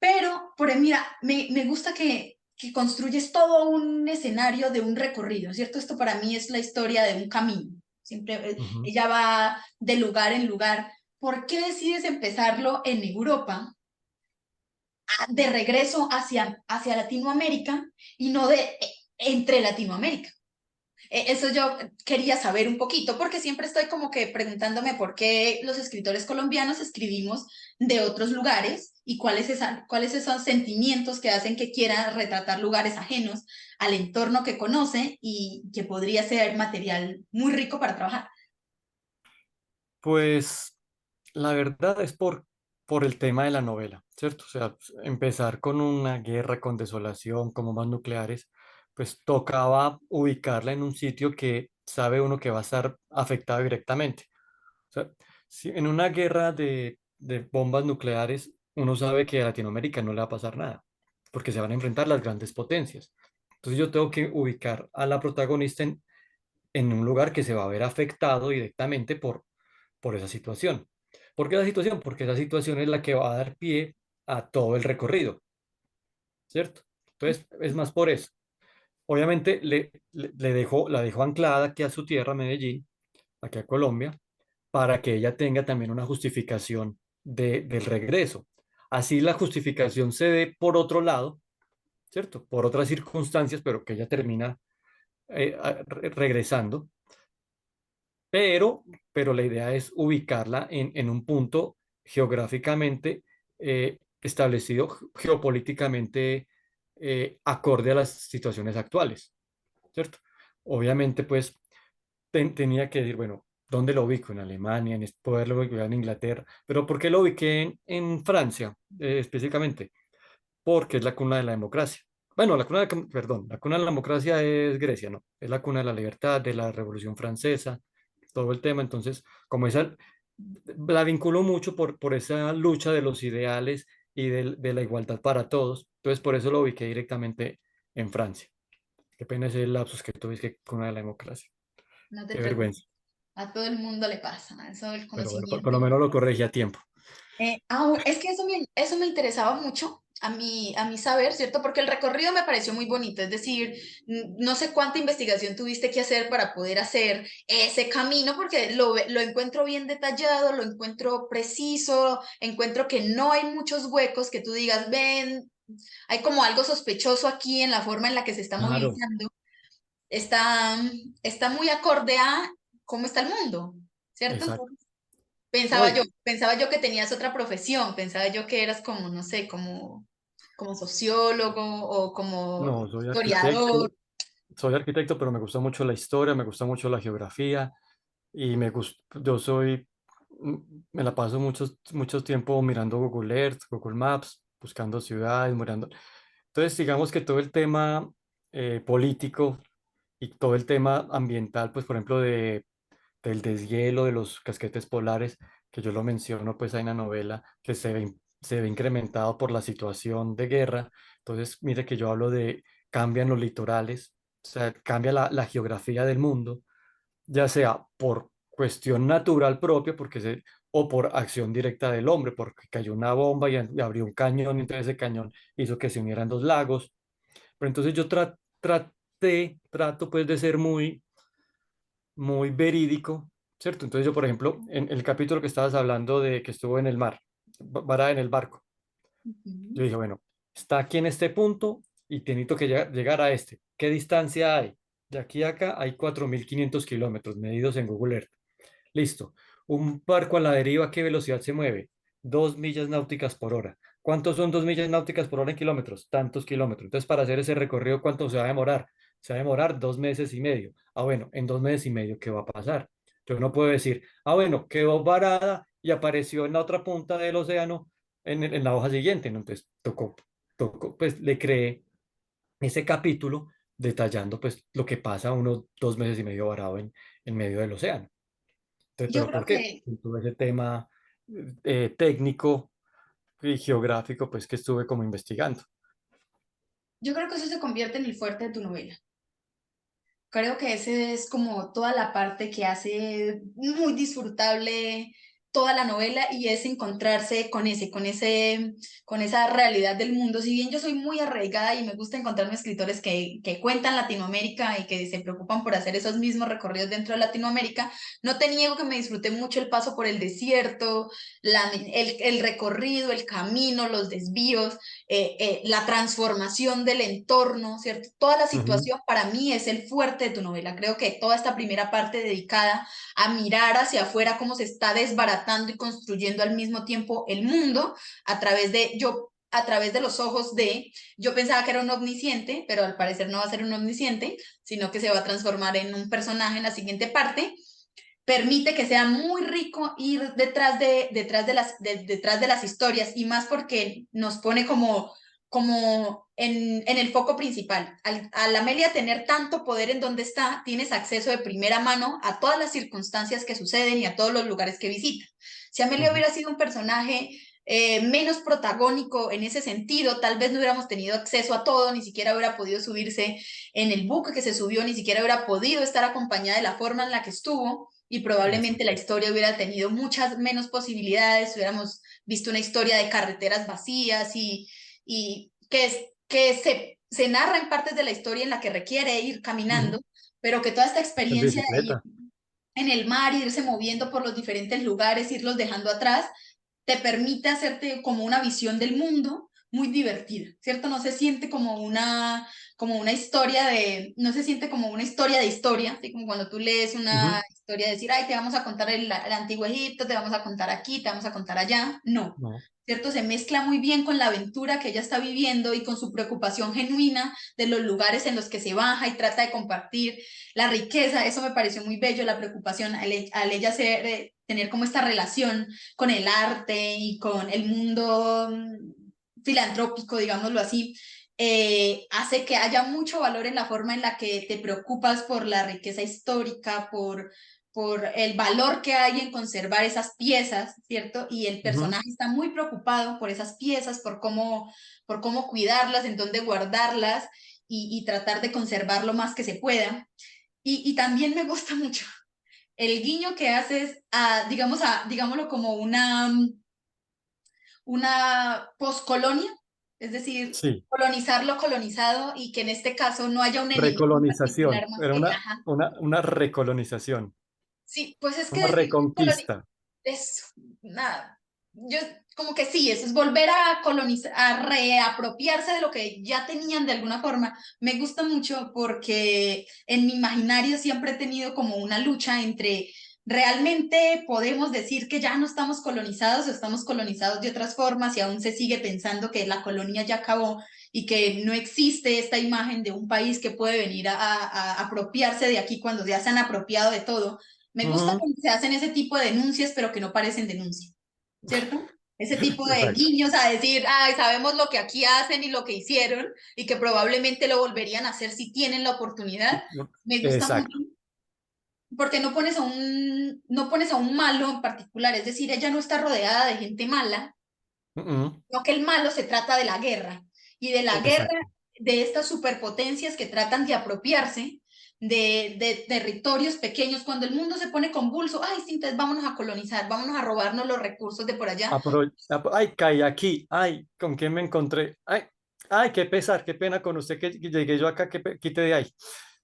Pero, mira, me gusta que construyes todo un escenario de un recorrido, ¿cierto? Esto para mí es la historia de un camino. Siempre Ujú. ella va de lugar en lugar. ¿Por qué decides empezarlo en Europa, de regreso hacia Latinoamérica y no entre Latinoamérica? Eso yo quería saber un poquito, porque siempre estoy como que preguntándome por qué los escritores colombianos escribimos de otros lugares y cuáles esos sentimientos que hacen que quiera retratar lugares ajenos al entorno que conoce y que podría ser material muy rico para trabajar. Pues la verdad es por el tema de la novela, ¿cierto? O sea, empezar con una guerra, con desolación, con bombas nucleares, pues tocaba ubicarla en un sitio que sabe uno que va a estar afectado directamente. O sea, si en una guerra de bombas nucleares, uno sabe que a Latinoamérica no le va a pasar nada. porque se van a enfrentar las grandes potencias. Entonces yo tengo que ubicar a la protagonista en un lugar que se va a ver afectado directamente por esa situación. ¿Por qué la situación? Porque esa situación es la que va a dar pie a todo el recorrido, ¿cierto? Entonces, es más por eso. Obviamente la dejó anclada aquí a su tierra, Medellín, aquí a Colombia, para que ella tenga también una justificación del regreso. Así la justificación se dé por otro lado, ¿cierto? Por otras circunstancias, pero que ella termina regresando, pero, pero la idea es ubicarla en un punto geográficamente establecido, geopolíticamente acorde a las situaciones actuales, ¿cierto? Obviamente, pues tenía que decir, bueno, ¿dónde lo ubico? En Alemania, poderlo ubicar en Inglaterra, pero ¿por qué lo ubiqué en Francia específicamente? Porque es la cuna de la democracia. Bueno, perdón, la cuna de la democracia es Grecia, ¿no? Es la cuna de la libertad, de la Revolución Francesa, todo el tema. Entonces, como esa, la vinculo mucho por esa lucha de los ideales y de la igualdad para todos. Entonces, por eso lo ubiqué directamente en Francia. Qué pena ese lapsus que tuviste que cuna de la democracia. No te Qué preocupes, vergüenza. a todo el mundo le pasa, eso del Pero bueno, por conocimiento. lo menos lo corregí a tiempo. Es que eso me interesaba mucho a mí saber, ¿cierto? Porque el recorrido me pareció muy bonito, es decir, no sé cuánta investigación tuviste que hacer para poder hacer ese camino, porque lo encuentro bien detallado, lo encuentro preciso, encuentro que no hay muchos huecos que tú digas, ven, hay como algo sospechoso aquí en la forma en la que se está Claro, movilizando, está, está muy acorde a cómo está el mundo, ¿cierto? exacto. No, Pensaba yo que tenías otra profesión, pensaba yo que eras como, no sé, como, como sociólogo o como no, historiador. soy arquitecto, pero me gusta mucho la historia, me gusta mucho la geografía y yo soy, me la paso mucho tiempo mirando Google Earth, Google Maps, buscando ciudades, mirando. Entonces, digamos que todo el tema político y todo el tema ambiental, pues por ejemplo, del deshielo de los casquetes polares, que yo lo menciono pues ahí en la novela, que se ve incrementado por la situación de guerra. Entonces, mire que yo hablo de cambian los litorales, o sea, cambia la geografía del mundo, ya sea por cuestión natural propia, o por acción directa del hombre, porque cayó una bomba y abrió un cañón, y entonces ese cañón hizo que se unieran dos lagos. Pero entonces yo trato pues de ser muy verídico, ¿cierto? Entonces yo, por ejemplo, en el capítulo que estabas hablando de que estuvo en el mar, varada en el barco, yo Ujú. dije, bueno, está aquí en este punto y tiene que llegar a este. ¿Qué distancia hay? De aquí a acá hay 4.500 kilómetros medidos en Google Earth. Listo. Un barco a la deriva, ¿a qué velocidad se mueve? 2 millas náuticas por hora. ¿Cuántos son 2 millas náuticas por hora en kilómetros? Tantos kilómetros. Entonces, para hacer ese recorrido, ¿cuánto se va a demorar? Se va a demorar 2 meses y medio. Ah, bueno, en 2 meses y medio, ¿qué va a pasar? Yo no puedo decir, ah, bueno, quedó varada y apareció en la otra punta del océano en la hoja siguiente, ¿no? Entonces, pues le creé ese capítulo detallando, pues, lo que pasa unos 2 meses y medio varado en medio del océano. Entonces, Yo ¿pero creo por qué? que, Por todo ese tema técnico y geográfico, pues que estuve como investigando. yo creo que eso se convierte en el fuerte de tu novela. Creo que ese es como toda la parte que hace muy disfrutable toda la novela y es encontrarse con esa realidad del mundo. Si bien yo soy muy arraigada y me gusta encontrarme escritores que cuentan Latinoamérica y que se preocupan por hacer esos mismos recorridos dentro de Latinoamérica, no te niego que me disfruté mucho el paso por el desierto, el recorrido, el camino, los desvíos, la transformación del entorno, ¿cierto? Toda la Ujú, situación para mí es el fuerte de tu novela. Creo que toda esta primera parte dedicada a mirar hacia afuera cómo se está desbaratando y construyendo al mismo tiempo el mundo a través de los ojos de, yo pensaba que era un omnisciente, pero al parecer no va a ser un omnisciente, sino que se va a transformar en un personaje en la siguiente parte, permite que sea muy rico ir detrás de las historias y más porque nos pone como en el foco principal. Al Amelia tener tanto poder en donde está, tienes acceso de primera mano a todas las circunstancias que suceden y a todos los lugares que visita. Si Amelia ujú. hubiera sido un personaje menos protagónico en ese sentido, tal vez no hubiéramos tenido acceso a todo, ni siquiera hubiera podido subirse en el buque que se subió, ni siquiera hubiera podido estar acompañada de la forma en la que estuvo y probablemente la Exacto. historia hubiera tenido muchas menos posibilidades, hubiéramos visto una historia de carreteras vacías y se narra en partes de la historia en la que requiere ir caminando, Ujú. pero que toda esta En experiencia de ir bicicleta. en el mar, irse moviendo por los diferentes lugares, irlos dejando atrás, te permite hacerte como una visión del mundo muy divertida, ¿cierto? No se siente como una historia de, no se siente como una historia, así como cuando tú lees una Ujú. historia de decir, ay, te vamos a contar el antiguo Egipto, te vamos a contar aquí, te vamos a contar allá, no. No. ¿Cierto? Se mezcla muy bien con la aventura que ella está viviendo y con su preocupación genuina de los lugares en los que se baja y trata de compartir la riqueza. Eso me pareció muy bello, la preocupación al ella tener como esta relación con el arte y con el mundo filantrópico, digámoslo así, hace que haya mucho valor en la forma en la que te preocupas por la riqueza histórica, por el valor que hay en conservar esas piezas, ¿cierto? Y el Ujú. personaje está muy preocupado por esas piezas, por cómo cuidarlas, en dónde guardarlas y tratar de conservar lo más que se pueda. Y también me gusta mucho el guiño que haces digámoslo como una poscolonia, es decir, Sí, colonizar lo colonizado y que en este caso no haya un enemigo en particular recolonización. más Era que, ajá, una recolonización, sí, pues es que una decir reconquista. es nada, yo como que sí, eso es volver a colonizar, a reapropiarse de lo que ya tenían de alguna forma. Me gusta mucho porque en mi imaginario siempre he tenido como una lucha entre realmente podemos decir que ya no estamos colonizados o estamos colonizados de otras formas y aún se sigue pensando que la colonia ya acabó y que no existe esta imagen de un país que puede venir a apropiarse de aquí cuando ya se han apropiado de todo. Me gusta Ujú. cuando se hacen ese tipo de denuncias, pero que no parecen denuncias, ¿cierto? Ese tipo de Exacto. guiños a decir, ay, sabemos lo que aquí hacen y lo que hicieron y que probablemente lo volverían a hacer si tienen la oportunidad. Me gusta mucho Exacto. porque no pones a un malo en particular, es decir, ella no está rodeada de gente mala, Ujú. no que el malo se trata de la guerra y de la guerra Exacto. de estas superpotencias que tratan de apropiarse de territorios pequeños. Cuando el mundo se pone convulso, ay, sí, entonces vámonos a colonizar, vámonos a robarnos los recursos de por allá. Ay, caí aquí. Ay, ¿con quién me encontré? Ay, ay, qué pesar, qué pena con usted que llegué yo acá, quite de ahí.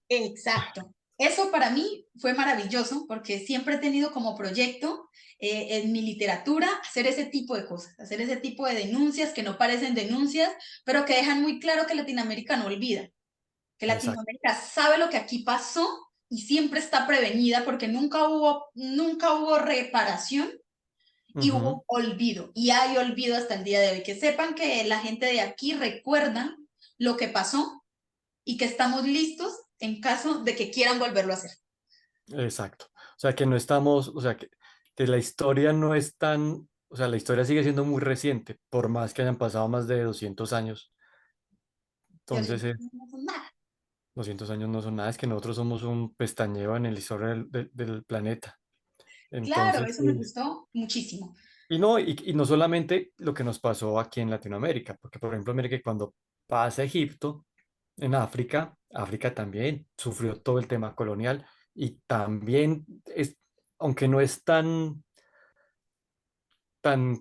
Exacto. Eso para mí fue maravilloso porque siempre he tenido como proyecto en mi literatura hacer ese tipo de cosas, hacer ese tipo de denuncias que no parecen denuncias, pero que dejan muy claro que Latinoamérica no olvida, que Exacto. Latinoamérica sabe lo que aquí pasó y siempre está prevenida porque nunca hubo reparación y Ujú. hubo olvido. Y hay olvido hasta el día de hoy. Que sepan que la gente de aquí recuerda lo que pasó y que estamos listos en caso de que quieran volverlo a hacer. Exacto. O sea, que no estamos, o sea, que la historia no es tan, o sea, la historia sigue siendo muy reciente, por más que hayan pasado más de 200 años. Y Entonces, no son nada. 200 años no son nada, es que nosotros somos un pestañeo en la historia del planeta. Claro, Entonces, eso me gustó muchísimo. y no solamente lo que nos pasó aquí en Latinoamérica, porque por ejemplo, mire que cuando pasa Egipto, en África, África también sufrió todo el tema colonial y también es, aunque no es tan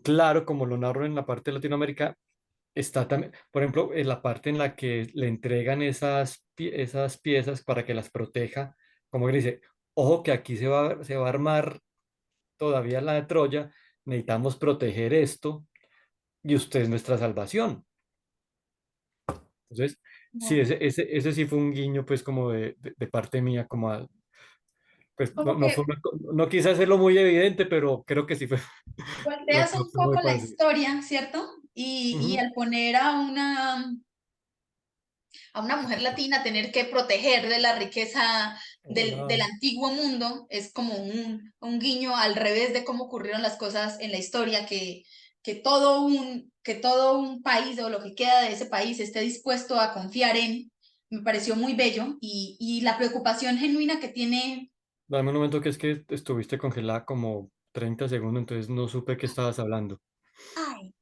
claro como lo narro en la parte de Latinoamérica, está también, por ejemplo, en la parte en la que le entregan esas piezas para que las proteja, como él dice, ojo que aquí se va a armar todavía la de Troya, necesitamos proteger esto y usted es nuestra salvación. Entonces, sí, No. ese sí fue un guiño, pues, como de parte mía, pues, Como no que no quise hacerlo muy evidente, pero creo que sí fue lo volteas que un fue muy poco la parecido. historia, ¿cierto? Y Ujú. al poner a una mujer latina tener que proteger de la riqueza del Hola. antiguo mundo es como un guiño al revés de cómo ocurrieron las cosas en la historia, que todo un país o lo que queda de ese país esté dispuesto a confiar en, me pareció muy bello y la preocupación genuina que tiene. Dame un momento que es que estuviste congelada como 30 segundos, entonces no supe qué estabas hablando. Ay,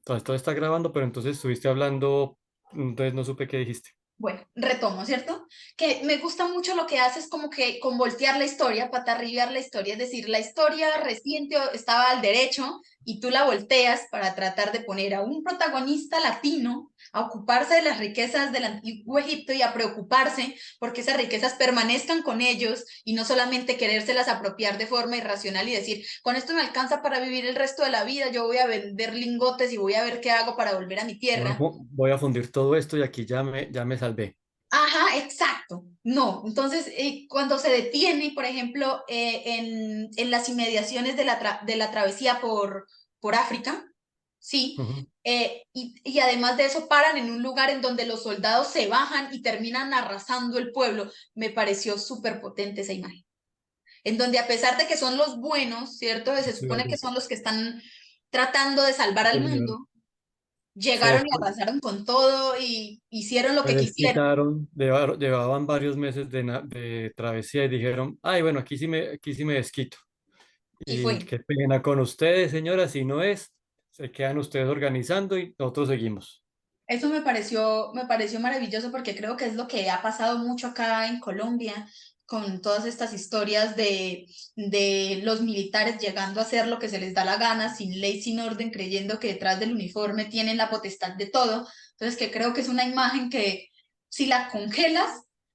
Todo está grabando, pero entonces estuviste hablando, entonces no supe qué dijiste. bueno, retomo, ¿cierto? Que me gusta mucho lo que haces como que con voltear la historia, patarriar la historia, es decir, la historia reciente estaba al derecho y tú la volteas para tratar de poner a un protagonista latino a ocuparse de las riquezas del antiguo Egipto y a preocuparse porque esas riquezas permanezcan con ellos y no solamente querérselas apropiar de forma irracional y decir, con esto me alcanza para vivir el resto de la vida, yo voy a vender lingotes y voy a ver qué hago para volver a mi tierra. Voy a fundir todo esto y aquí ya me salvé. Ajá, exacto. No, entonces cuando se detiene, por ejemplo, en las inmediaciones de de la travesía por África, sí, Ujú. y además de eso paran en un lugar en donde los soldados se bajan y terminan arrasando el pueblo, me pareció súper potente esa imagen. En donde a pesar de que son los buenos, ¿cierto? Se Sí, supone que son los que están tratando de salvar al señor. mundo, Se, llegaron y descu- arrasaron con todo y hicieron lo se que quisieron. desquitaron, llevaban varios meses de travesía y dijeron, ay, bueno, aquí sí me desquito. Y Y fue. qué pena con ustedes, señora, si no es, se quedan ustedes organizando y nosotros seguimos. Eso me pareció maravilloso porque creo que es lo que ha pasado mucho acá en Colombia con todas estas historias de los militares llegando a hacer lo que se les da la gana, sin ley, sin orden, creyendo que detrás del uniforme tienen la potestad de todo. Entonces, que creo que es una imagen que si la congelas,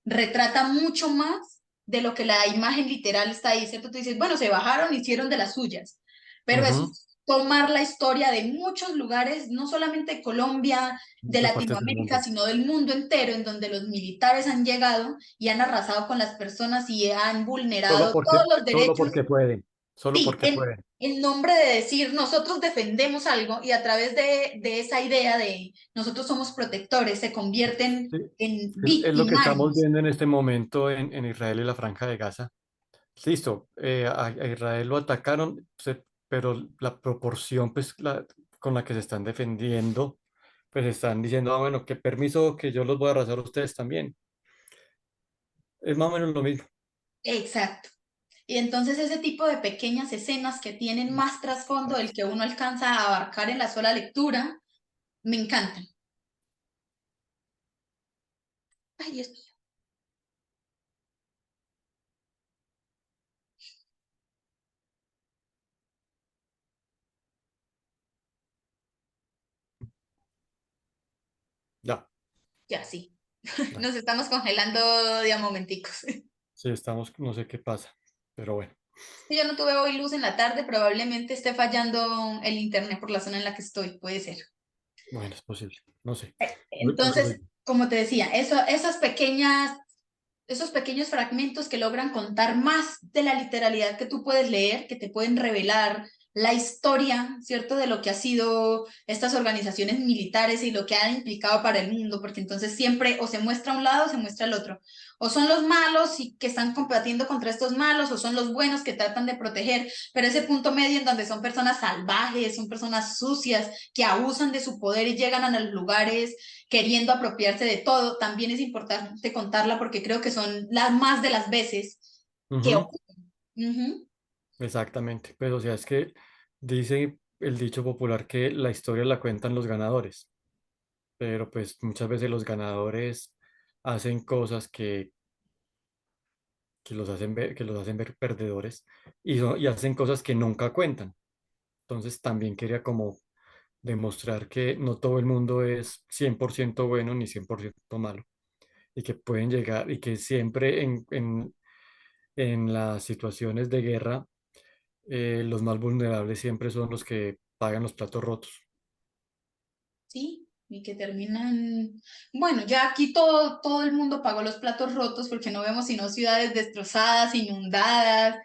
retrata mucho más de lo que la imagen literal está ahí, ¿cierto? Tú dices, bueno, se bajaron, hicieron de las suyas, pero eso Ujú. es tomar la historia de muchos lugares, no solamente de Colombia, de Muchas partes del Latinoamérica, mundo. sino del mundo entero, en donde los militares han llegado y han arrasado con las personas y han vulnerado todos los Solo derechos, porque pueden, solo sí, porque pueden. en nombre de decir nosotros defendemos algo y a través de esa idea de nosotros somos protectores, se convierten Sí, en es lo que estamos victimarios. viendo en este momento en Israel y la Franja de Gaza. Listo, a Israel lo atacaron, pero la proporción pues, con la que se están defendiendo, pues están diciendo, ah, bueno, qué permiso que yo los voy a arrasar a ustedes también. Es más o menos lo mismo. Exacto. Y entonces ese tipo de pequeñas escenas que tienen más trasfondo del Exacto. que uno alcanza a abarcar en la sola lectura, me encantan. Ay, esto. Ya, Ya, sí. ya. Nos estamos congelando de a momenticos. Sí, estamos, no sé qué pasa, pero bueno, Yo no tuve hoy luz en la tarde, probablemente esté fallando el internet por la zona en la que estoy, puede ser. bueno, es posible, no sé. Eso Entonces, soy yo. como te decía, esas pequeñas, esos pequeños fragmentos que logran contar más de la literalidad que tú puedes leer, que te pueden revelar la historia, ¿cierto? De lo que ha sido estas organizaciones militares y lo que han implicado para el mundo, porque entonces siempre o se muestra un lado o se muestra el otro. O son los malos y que están combatiendo contra estos malos, o son los buenos que tratan de proteger, pero ese punto medio en donde son personas salvajes, son personas sucias, que abusan de su poder y llegan a los lugares queriendo apropiarse de todo, también es importante contarla porque creo que son las más de las veces que Ujú, ocurren. Ujú. exactamente, pues o sea, es que dice el dicho popular que la historia la cuentan los ganadores, pero pues muchas veces los ganadores hacen cosas que los hacen ver perdedores y hacen cosas que nunca cuentan. Entonces también quería como demostrar que no todo el mundo es 100% bueno ni 100% malo y que pueden llegar y que siempre en las situaciones de guerra los más vulnerables siempre son los que pagan los platos rotos. Sí, y que terminan, bueno, ya aquí todo el mundo pagó los platos rotos porque no vemos sino ciudades destrozadas, inundadas,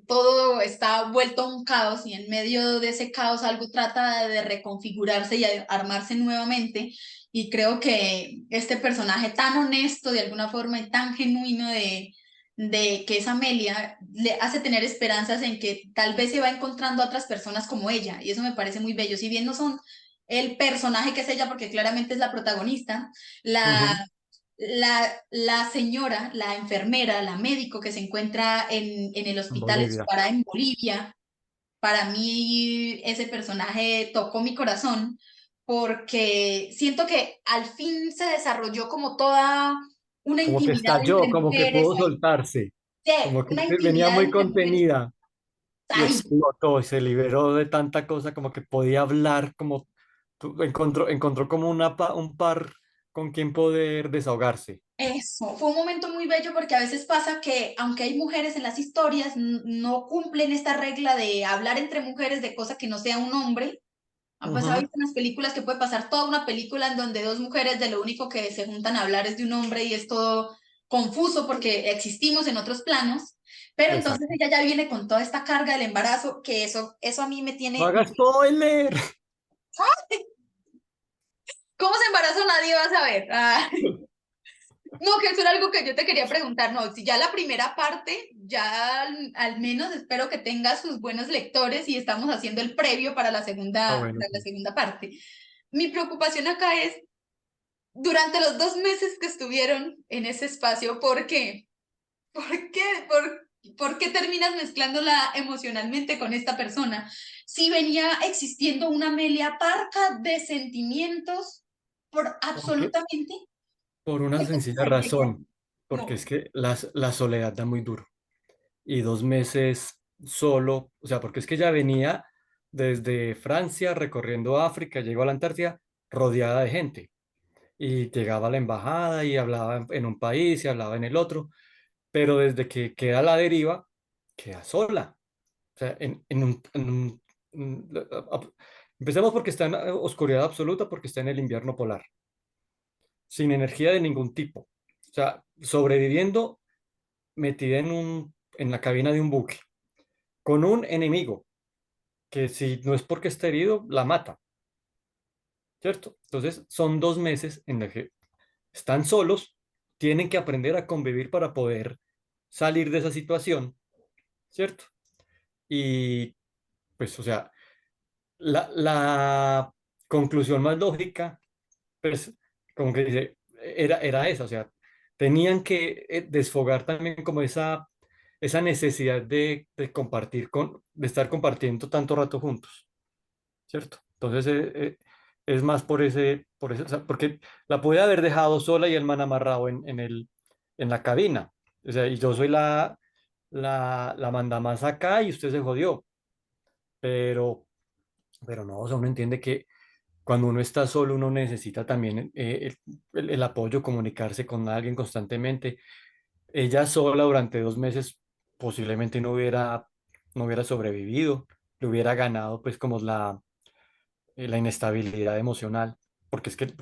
todo está vuelto a un caos y en medio de ese caos algo trata de reconfigurarse y armarse nuevamente. Y creo que este personaje tan honesto de alguna forma y tan genuino de que es Amelia, le hace tener esperanzas en que tal vez se va encontrando a otras personas como ella. Y eso me parece muy bello. Si bien no son el personaje que es ella, porque claramente es la protagonista, la, Ujú. la señora, la enfermera, la médico que se encuentra en el En hospital en su Bolivia. parada en Bolivia, para mí ese personaje tocó mi corazón porque siento que al fin se desarrolló como toda una Como que intimidad estalló, entre como que mujeres pudo ahí. soltarse, Sí, como que una venía intimidad muy entre mujeres contenida y ahí. explotó y se liberó de tanta cosa, como que podía hablar, como encontró como un par con quien poder desahogarse. Eso, fue un momento muy bello porque a veces pasa que aunque hay mujeres en las historias, no cumplen esta regla de hablar entre mujeres de cosas que no sea un hombre. Han pasado Ujú, visto en las películas que puede pasar toda una película en donde dos mujeres de lo único que se juntan a hablar es de un hombre y es todo confuso porque existimos en otros planos. Pero entonces exacto. ella ya viene con toda esta carga del embarazo, que eso a mí me No tiene... hagas spoiler. ¿Cómo se embarazó? Nadie va a saber. Ah. No, que eso era algo que yo te quería preguntar. No, si ya la primera parte, ya al menos espero que tenga sus buenos lectores y estamos haciendo el previo Ah, para bueno, la sí. segunda parte. Mi preocupación acá es, durante los 2 meses que estuvieron en ese espacio, ¿por qué? ¿Por qué? ¿Por qué terminas mezclándola emocionalmente con esta persona? Si venía existiendo una Amelia Parca de sentimientos por Porque, absolutamente, por una porque sencilla sucede que razón, porque es no. que la soledad da muy duro. Y 2 meses solo, o sea, porque es que ella venía desde Francia recorriendo África, llegó a la Antártida rodeada de gente y llegaba a la embajada y hablaba en un país y hablaba en el otro, pero desde que queda a la deriva, queda sola. O sea, empecemos porque está en oscuridad absoluta, porque está en el invierno polar, sin energía de ningún tipo. O sea, sobreviviendo metida en la cabina de un buque, con un enemigo que si no es porque está herido, la mata, ¿cierto? Entonces son 2 meses en los que están solos, tienen que aprender a convivir para poder salir de esa situación, ¿cierto? Y pues, o sea, la conclusión más lógica, pues, como que dice, era esa, o sea, tenían que desfogar también como esa necesidad de compartir de estar compartiendo tanto rato juntos. ¿Cierto? Entonces es más o sea, porque la puede haber dejado sola y el man amarrado en la cabina. O sea, y yo soy la mandamás acá y usted se jodió. Pero, pero no, o sea, uno entiende que cuando uno está solo, uno necesita también el apoyo, comunicarse con alguien constantemente. Ella sola durante 2 meses posiblemente no hubiera sobrevivido, le hubiera ganado pues como la inestabilidad emocional, porque es que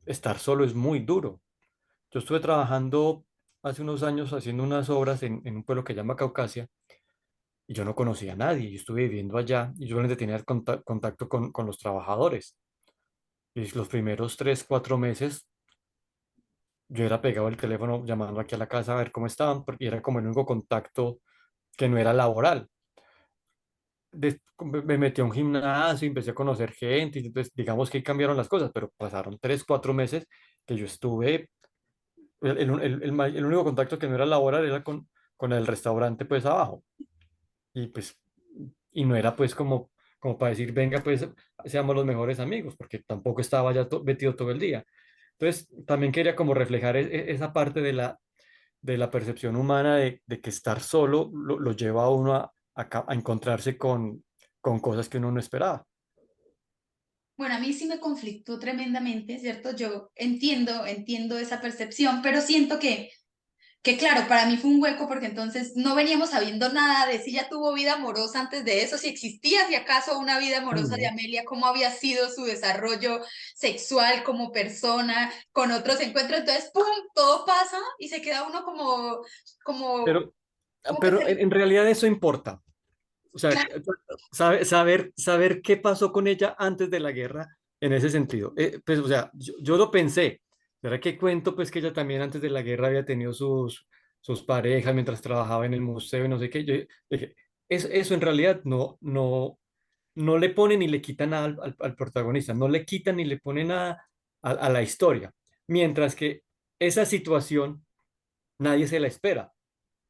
estar solo es muy duro. Yo estuve trabajando hace unos años haciendo unas obras en un pueblo que se llama Caucasia y yo no conocía a nadie, yo estuve viviendo allá y yo solamente tenía el contacto con los trabajadores. Y los primeros 3, 4 meses yo era pegado al teléfono llamando aquí a la casa a ver cómo estaban, porque era como el único contacto que no era laboral. Me metí a un gimnasio y empecé a conocer gente, y entonces digamos que ahí cambiaron las cosas, pero pasaron 3, 4 meses que yo estuve, el único contacto que no era laboral era con el restaurante pues abajo, y pues, y no era pues como para decir, venga pues seamos los mejores amigos, porque tampoco estaba ya metido todo el día. Entonces también quería como reflejar esa parte de la percepción humana de que estar solo lo lleva a uno a encontrarse con cosas que uno no esperaba. Bueno, a mí sí me conflictó tremendamente, ¿cierto? Yo entiendo esa percepción, pero siento que claro, para mí fue un hueco porque entonces no veníamos sabiendo nada de si ella tuvo vida amorosa antes de eso, si existía, si acaso, una vida Ah, amorosa de no. Amelia, cómo había sido su desarrollo sexual como persona, con otros encuentros. Entonces, ¡pum!, todo pasa y se queda uno como, Pero, como que pero se... en realidad eso importa. O sea, Claro, saber qué pasó con ella antes de la guerra en ese sentido. Pues, o sea, yo lo pensé. ¿Verdad que cuento? Pues que ella también antes de la guerra había tenido sus parejas mientras trabajaba en el museo y no sé qué. Yo dije, eso en realidad no le pone ni le quita nada al protagonista, no le quita ni le pone nada a la historia. Mientras que esa situación nadie se la espera.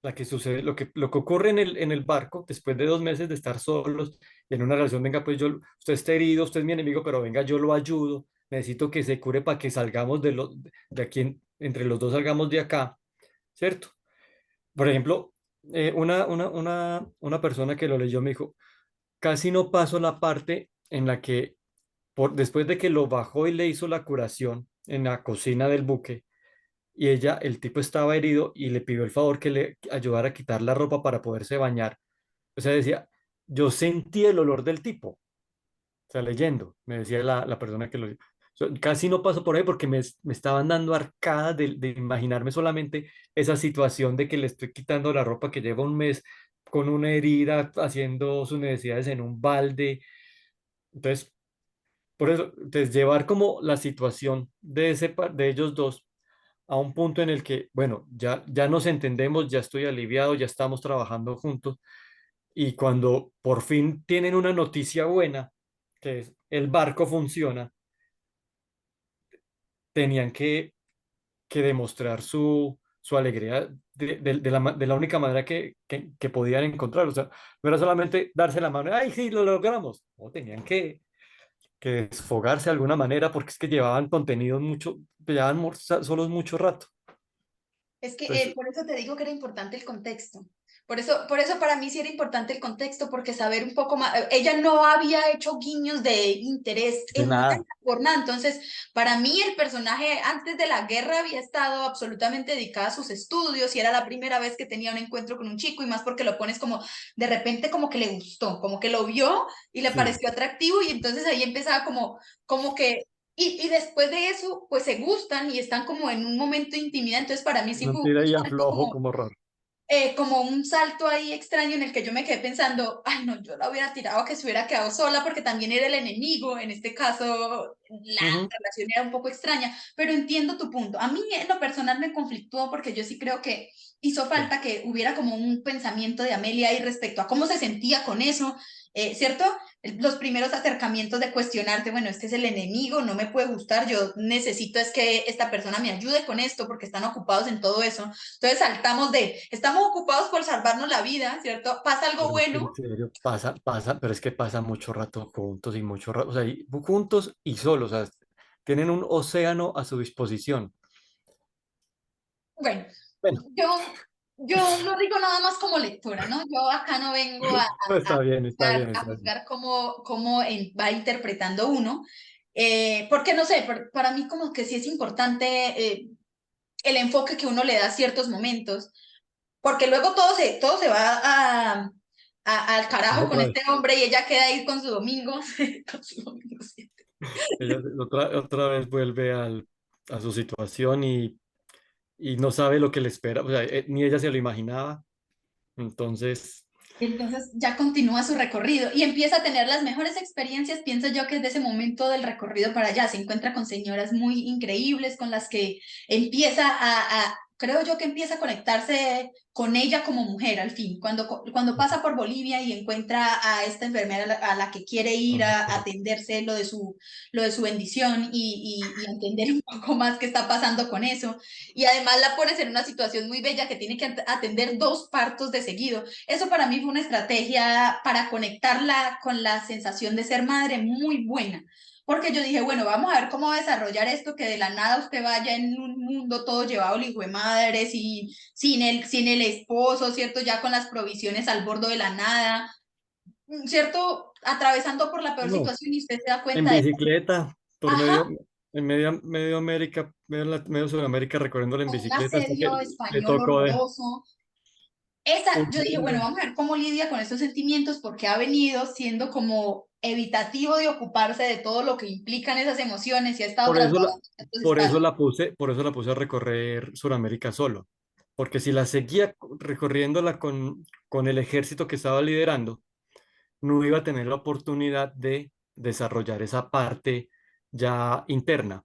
la que sucede, lo que ocurre en el barco después de 2 meses de estar solos y en una relación, venga, pues usted está herido, usted es mi enemigo, pero venga, yo lo ayudo, necesito que se cure para que salgamos de aquí, entre los dos salgamos de acá, ¿cierto? Por ejemplo, una persona que lo leyó me dijo, casi no paso la parte en la que, después de que lo bajó y le hizo la curación en la cocina del buque, y el tipo estaba herido y le pidió el favor que le ayudara a quitar la ropa para poderse bañar. O sea, decía, yo sentí el olor del tipo, o sea, leyendo, me decía la persona que lo... Casi no paso por ahí porque me estaban dando arcadas de imaginarme solamente esa situación de que le estoy quitando la ropa que lleva un mes con una herida, haciendo sus necesidades en un balde. Entonces, por eso, entonces llevar como la situación de ellos dos a un punto en el que, bueno, ya nos entendemos, ya estoy aliviado, ya estamos trabajando juntos, y cuando por fin tienen una noticia buena, que es el barco funciona, tenían que demostrar su alegría de la única manera que podían encontrar. O sea, no era solamente darse la mano, ay, sí, lo logramos. No, tenían que desfogarse de alguna manera porque es que llevaban contenidos mucho, llevaban solos mucho rato. Es que Entonces, por eso te digo que era importante el contexto. Por eso para mí sí era importante el contexto, porque saber un poco más, ella no había hecho guiños de interés de en nada nada. por nada. Entonces, para mí el personaje antes de la guerra había estado absolutamente dedicada a sus estudios y era la primera vez que tenía un encuentro con un chico y más porque lo pones como de repente como que le gustó, como que lo vio y le Sí, pareció atractivo y entonces ahí empezaba como que y después de eso, pues se gustan y están como en un momento de intimidad. Entonces, para mí sí no fue un tira y salto aflojo como raro. como un salto ahí extraño en el que yo me quedé pensando, ay, no, yo la hubiera tirado que se hubiera quedado sola porque también era el enemigo. En este caso, la Ujú. relación era un poco extraña, pero entiendo tu punto. A mí en lo personal me conflictuó porque yo sí creo que hizo Sí. falta que hubiera como un pensamiento de Amelia ahí respecto a cómo se sentía con eso, ¿cierto? Los primeros acercamientos de cuestionarte, bueno, este es el enemigo, no me puede gustar, yo necesito es que esta persona me ayude con esto porque están ocupados en todo eso. Entonces saltamos estamos ocupados por salvarnos la vida, ¿cierto? Pasa algo Pero es que bueno. en serio, pero es que pasa mucho rato juntos y mucho rato, o sea, juntos y solos, o sea, tienen un océano a su disposición. Bueno, Bueno, yo lo digo nada más como lectora, ¿no? Yo acá no vengo no, está bien, está juzgar, bien, a está bien. juzgar cómo va interpretando uno, porque no sé, para mí como que sí es importante el enfoque que uno le da a ciertos momentos, porque luego todo se va al carajo con Otra vez. este hombre y ella queda ahí con su domingo, con su domingo, sí. Ella otra vez vuelve a su situación y no sabe lo que le espera, o sea, ni ella se lo imaginaba. Entonces, Entonces ya continúa su recorrido y empieza a tener las mejores experiencias. Pienso yo que desde ese momento del recorrido para allá se encuentra con señoras muy increíbles con las que empieza creo yo que empieza a conectarse con ella como mujer al fin. Cuando pasa por Bolivia y encuentra a esta enfermera a la que quiere ir a atenderse lo de su bendición y entender un poco más qué está pasando con eso. Y además la pones en una situación muy bella que tiene que atender 2 partos de seguido. Eso para mí fue una estrategia para conectarla con la sensación de ser madre muy buena. Porque yo dije, bueno, vamos a ver cómo desarrollar esto, que de la nada usted vaya en un mundo todo llevado al hijo de madre, sin el esposo, ¿cierto? Ya con las provisiones al bordo de la nada, ¿cierto? Atravesando por la peor no, situación y usted se da en cuenta de, bicicleta, ajá, medio América, medio Sudamérica recorriéndola en con un bicicleta, hasta que asedio le español tocó de horroroso. Yo dije, bueno, hundirse. vamos a ver cómo lidia con estos sentimientos, porque ha venido siendo como evitativo de ocuparse de todo lo que implican esas emociones y ha estado Por eso la, trasladando estos por eso espacios. la puse a recorrer Sudamérica solo, porque si la seguía recorriéndola con el ejército que estaba liderando, no iba a tener la oportunidad de desarrollar esa parte ya interna.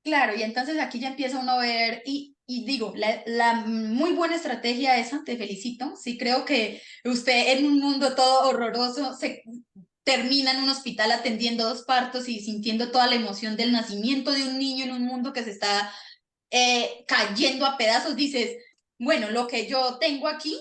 Claro, y entonces aquí ya empieza uno a ver, y digo, la muy buena estrategia esa, te felicito. Sí, creo que usted en un mundo todo horroroso se termina en un hospital atendiendo 2 partos y sintiendo toda la emoción del nacimiento de un niño en un mundo que se está cayendo a pedazos, dices. bueno, lo que yo tengo aquí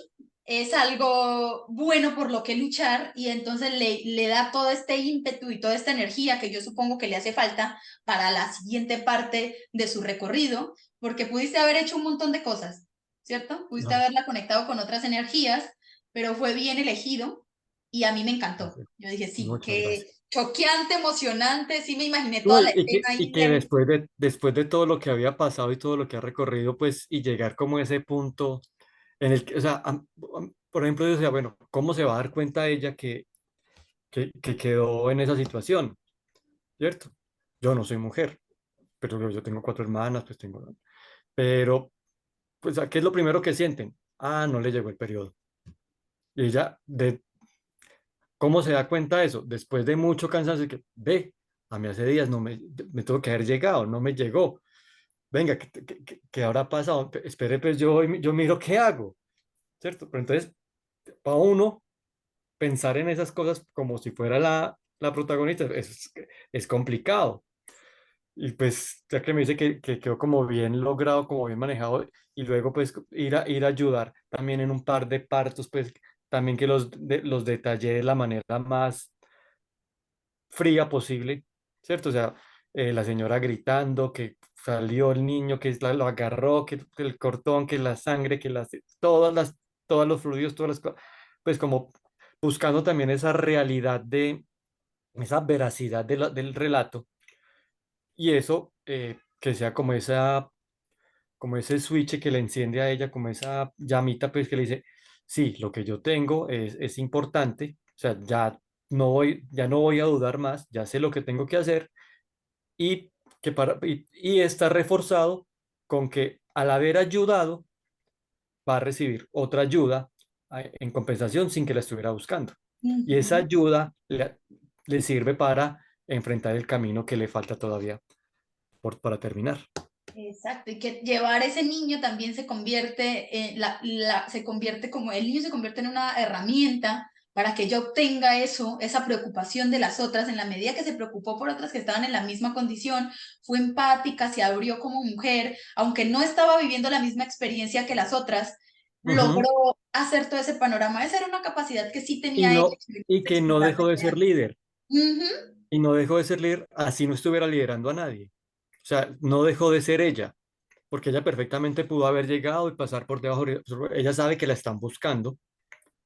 es algo bueno por lo que luchar y entonces le da todo este ímpetu y toda esta energía que yo supongo que le hace falta para la siguiente parte de su recorrido, porque pudiste haber hecho un montón de cosas, ¿cierto? Pudiste No, haberla conectado con otras energías, pero fue bien elegido y a mí me encantó. gracias. Yo dije, sí, Muchas qué gracias. choqueante, emocionante, sí me imaginé No, toda la escena y ahí que de... después de todo lo que había pasado y todo lo que ha recorrido, pues, y llegar como a ese punto en el que, o sea, por ejemplo, yo decía, bueno, ¿cómo se va a dar cuenta ella que quedó en esa situación? ¿Cierto? Yo no soy mujer, pero yo tengo cuatro hermanas, pues tengo, pero, pues, ¿qué es lo primero que sienten? Ah, no le llegó el periodo. Y ella, ¿cómo se da cuenta de eso? Después de mucho cansancio, que ve, a mí hace días me tuvo que haber llegado, no me llegó. Venga, ¿qué habrá pasado? Espere, pues yo miro qué hago, ¿cierto? Pero entonces, para uno pensar en esas cosas como si fuera la protagonista es complicado. Y pues, ya que me dice que quedó como bien logrado, como bien manejado, y luego pues ir a ayudar también en un par de partos, pues también que los detallé de la manera más fría posible, ¿cierto? O sea, la señora gritando, que salió el niño, que lo agarró, que el cortón, que la sangre, todos los fluidos, todas las cosas, pues como buscando también esa realidad esa veracidad del relato y eso, que sea como ese switch que le enciende a ella, como esa llamita, pues que le dice, sí, lo que yo tengo es importante, o sea, ya no voy a dudar más, ya sé lo que tengo que hacer y y está reforzado con que al haber ayudado va a recibir otra ayuda en compensación sin que la estuviera buscando. Y esa Ujú. ayuda le sirve para enfrentar el camino que le falta todavía para terminar. Exacto, y que llevar ese niño también se convierte, se convierte como, el niño se convierte en una herramienta para que yo obtenga eso, esa preocupación de las otras, en la medida que se preocupó por otras que estaban en la misma condición, fue empática, se abrió como mujer, aunque no estaba viviendo la misma experiencia que las otras, Ujú. logró hacer todo ese panorama. Esa era una capacidad que sí Y tenía ella, no, que y que no explotar dejó de desde ser antes. líder, Ujú. y no dejó de ser líder así no estuviera liderando a nadie. O sea, no dejó de ser ella, porque ella perfectamente pudo haber llegado y pasar por debajo. Ella sabe que la están buscando,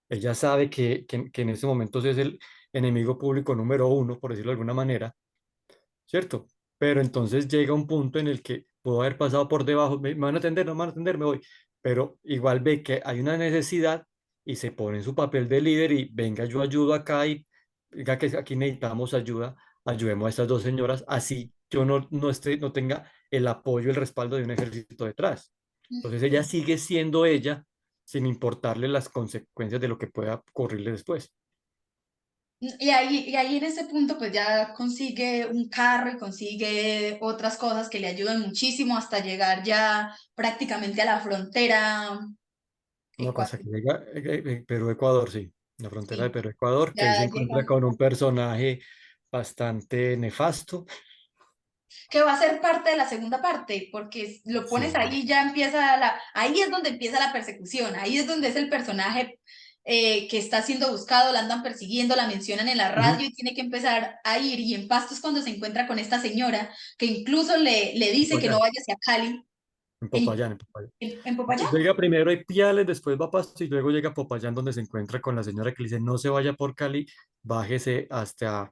ella sabe que en ese momento es el enemigo público número uno, por decirlo de alguna manera, ¿cierto? Pero entonces llega un punto en el que pudo haber pasado por debajo, me van a atender, no me van a atender, me voy, pero igual ve que hay una necesidad y se pone en su papel de líder y venga, yo ayudo acá y venga que aquí necesitamos ayuda, ayudemos a estas dos señoras, así yo no tenga el apoyo, el respaldo de un ejército detrás. Entonces ella sigue siendo ella sin importarle las consecuencias de lo que pueda ocurrirle después. Y ahí en ese punto pues ya consigue un carro y consigue otras cosas que le ayudan muchísimo hasta llegar ya prácticamente a la frontera No pasa ecuatoriana. que llega Perú-Ecuador, sí, la frontera de Sí, Perú-Ecuador, que ahí se ya encuentra llegan. con un personaje bastante nefasto. Que va a ser parte de la segunda parte, porque lo pones Sí. ahí y ya empieza ahí es donde empieza la persecución, ahí es donde es el personaje que está siendo buscado, la andan persiguiendo, la mencionan en la Ujú. radio y tiene que empezar a ir. Y en Pasto es cuando se encuentra con esta señora que incluso le dice que no Popayán, vaya hacia Cali, en en, Popayán, en Popayán. en Popayán. Llega primero a Ipiales, después va a Pasto y luego llega a Popayán donde se encuentra con la señora que le dice no se vaya por Cali, bájese hasta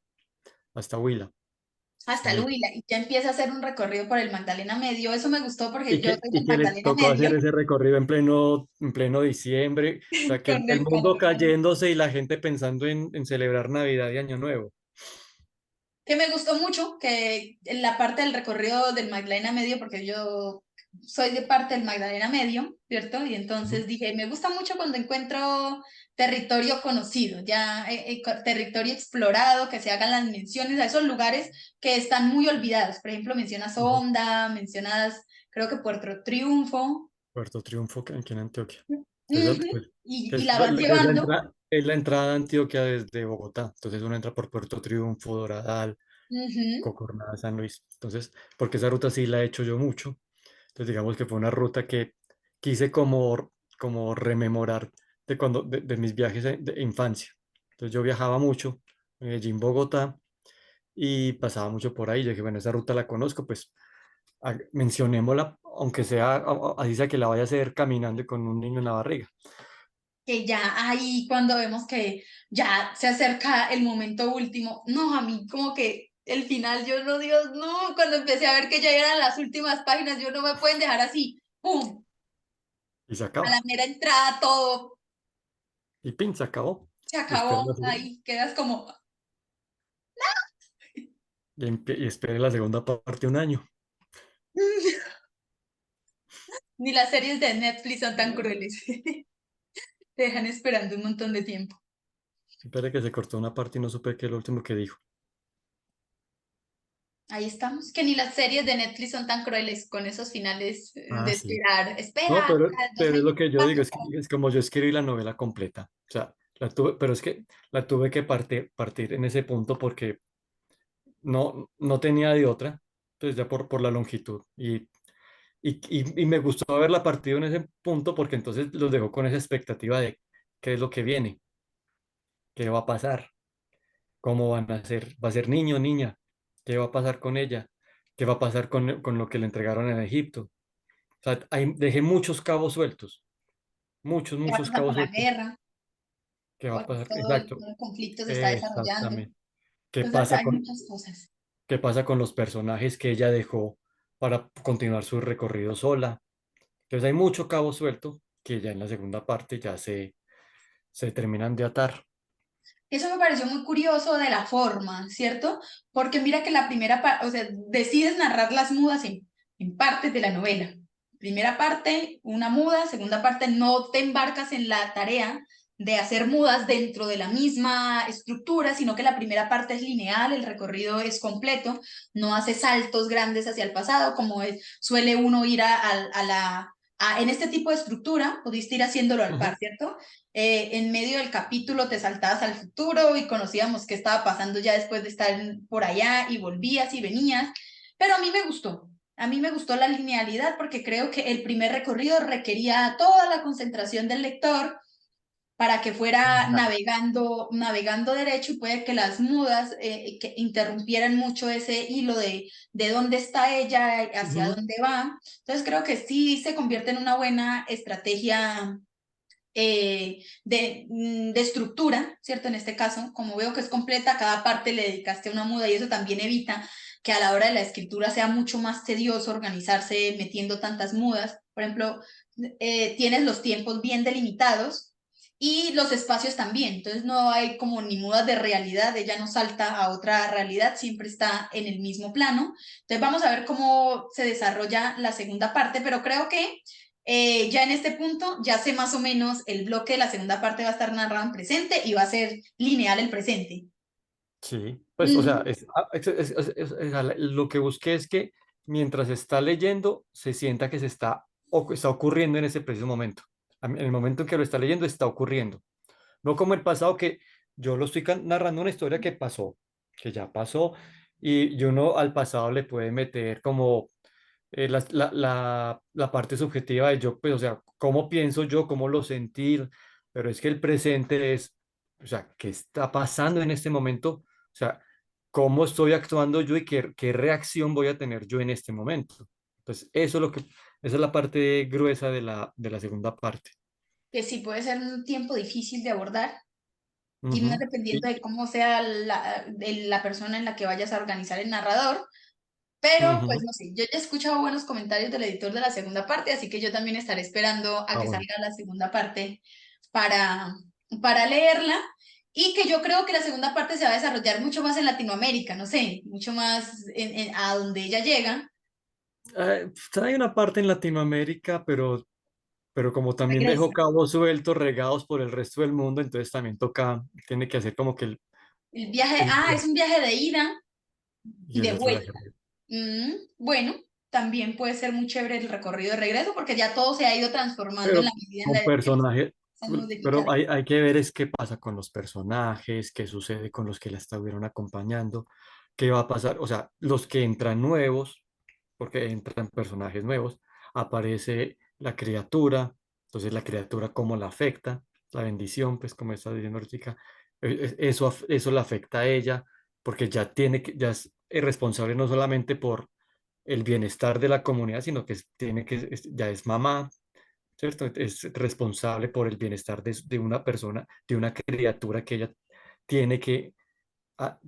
Huila. Hasta el Ahí. Huila y ya empieza a hacer un recorrido por el Magdalena Medio. Eso me gustó porque yo soy Y del que le Magdalena tocó hacer Medio ese recorrido en pleno diciembre, o sea, que con el el mundo pandemia. cayéndose y la gente pensando en celebrar Navidad y Año Nuevo. Que me gustó mucho, que en la parte del recorrido del Magdalena Medio, porque yo soy de parte del Magdalena Medio, ¿cierto? Y Ujú. entonces dije, me gusta mucho cuando encuentro territorio conocido, ya territorio explorado, que se hagan las menciones a esos lugares que están muy olvidados. Por ejemplo, mencionas Ujú. Honda, mencionas, creo que Puerto Triunfo, Puerto Triunfo, aquí en Antioquia. ujú, Que y la vas es llevando. es la entrada a Antioquia desde Bogotá. Entonces uno entra por Puerto Triunfo, Doradal, Ujú. Cocornada, San Luis. Entonces, porque esa ruta sí la he hecho yo mucho. Entonces digamos que fue una ruta que quise como rememorar de mis viajes de infancia. Entonces yo viajaba mucho, Medellín, Bogotá, y pasaba mucho por ahí. Yo dije, bueno, esa ruta la conozco, pues mencionémosla, aunque sea, así sea que la vaya a hacer caminando y con un niño en la barriga. Que ya ahí cuando vemos que ya se acerca el momento último, no, a mí como que el final, yo no, Dios, no, cuando empecé a ver que ya eran las últimas páginas, yo no me pueden dejar así, ¡pum! Y se A la acaba. mera entrada todo Y pin, se acabó. se Y espera acabó, ahí quedas como, y espere la segunda parte un año. ni las series de Netflix son tan crueles, te dejan esperando un montón de tiempo. Espere que se cortó una parte y no supe qué es lo último que dijo. Ahí estamos, que ni las series de Netflix son tan crueles con esos finales Ah, de sí. esperar, No, espera, pero es lo que yo digo, 2024. es como yo escribí la novela completa. O sea, pero es que la tuve que partir en ese punto porque no tenía de otra, pues ya por la longitud. Y me gustó haberla partido en ese punto porque entonces los dejó con esa expectativa de qué es lo que viene, qué va a pasar, cómo van a ser, va a ser niño o niña, qué va a pasar con ella, qué va a pasar con lo que le entregaron en Egipto. O sea, dejé muchos cabos sueltos, ¿Qué va a muchos pasar cabos con la sueltos. guerra? ¿Qué va a Porque pasar? todo Exacto, el conflicto se está desarrollando. exactamente. ¿Qué Entonces pasa hay con, muchas cosas. qué pasa con los personajes que ella dejó para continuar su recorrido sola? Entonces hay mucho cabo suelto que ya en la segunda parte ya se terminan de atar. Eso me pareció muy curioso de la forma, ¿cierto? Porque mira que la primera parte, o sea, decides narrar las mudas en partes de la novela. Primera parte, una muda, segunda parte, no te embarcas en la tarea de hacer mudas dentro de la misma estructura, sino que la primera parte es lineal, el recorrido es completo, no hace saltos grandes hacia el pasado, como suele uno ir en este tipo de estructura, pudiste ir haciéndolo al par, Ujú. ¿cierto? En medio del capítulo te saltabas al futuro y conocíamos qué estaba pasando ya después de estar por allá y volvías y venías, pero a mí me gustó la linealidad porque creo que el primer recorrido requería toda la concentración del lector para que fuera Ya. navegando derecho y puede que las mudas que interrumpieran mucho ese hilo de dónde está ella, hacia Ujú. dónde va. Entonces creo que sí se convierte en una buena estrategia de estructura, ¿cierto? En este caso, como veo que es completa, cada parte le dedicaste una muda y eso también evita que a la hora de la escritura sea mucho más tedioso organizarse metiendo tantas mudas. Por ejemplo, tienes los tiempos bien delimitados y los espacios también. Entonces no hay como ni mudas de realidad, ella no salta a otra realidad, siempre está en el mismo plano. Entonces vamos a ver cómo se desarrolla la segunda parte, pero creo que ya en este punto ya sé más o menos el bloque de la segunda parte va a estar narrado en presente y va a ser lineal el presente. Sí, pues, o sea, Mm, lo que busqué es que mientras está leyendo, se sienta que está ocurriendo en ese preciso momento. En el momento en que lo está leyendo, está ocurriendo. No como el pasado que yo lo estoy narrando una historia que pasó, que ya pasó, y uno al pasado le puede meter como la parte subjetiva de yo, pues, o sea, cómo pienso yo, cómo lo sentir, pero es que el presente es, o sea, qué está pasando en este momento, o sea, cómo estoy actuando yo y qué reacción voy a tener yo en este momento. Entonces, esa es la parte gruesa de la segunda parte. que sí puede ser un tiempo difícil de abordar y más Ujú. dependiendo Y, de cómo sea de la persona en la que vayas a organizar el narrador. Pero, pues ujú. no sé, yo ya he escuchado buenos comentarios del editor de la segunda parte, así que yo también estaré esperando a Ah, que bueno. salga la segunda parte para, para leerla. Y que yo creo que la segunda parte se va a desarrollar mucho más en Latinoamérica, no sé, mucho más a donde ella llega. Hay una parte en Latinoamérica, pero como también dejó Regresa. cabos sueltos regados por el resto del mundo, entonces también tiene que hacer como que El viaje, el es un viaje de ida y y de el otro vuelta. viaje. Bueno, también puede ser muy chévere el recorrido de regreso porque ya todo se ha ido transformando en la Pero medida en la con que las personajes, están pero modificando. hay que ver es qué pasa con los personajes, qué sucede con los que la estuvieron acompañando, qué va a pasar, o sea, los que entran nuevos, porque entran personajes nuevos, aparece la criatura, entonces la criatura cómo la afecta, la bendición, pues como está diciendo ahorita, eso, eso la afecta a ella, porque ya tiene que, ya es responsable no solamente por el bienestar de la comunidad, sino que tiene que, ya es mamá, ¿cierto? Es responsable por el bienestar de una persona, de una criatura que ella tiene que,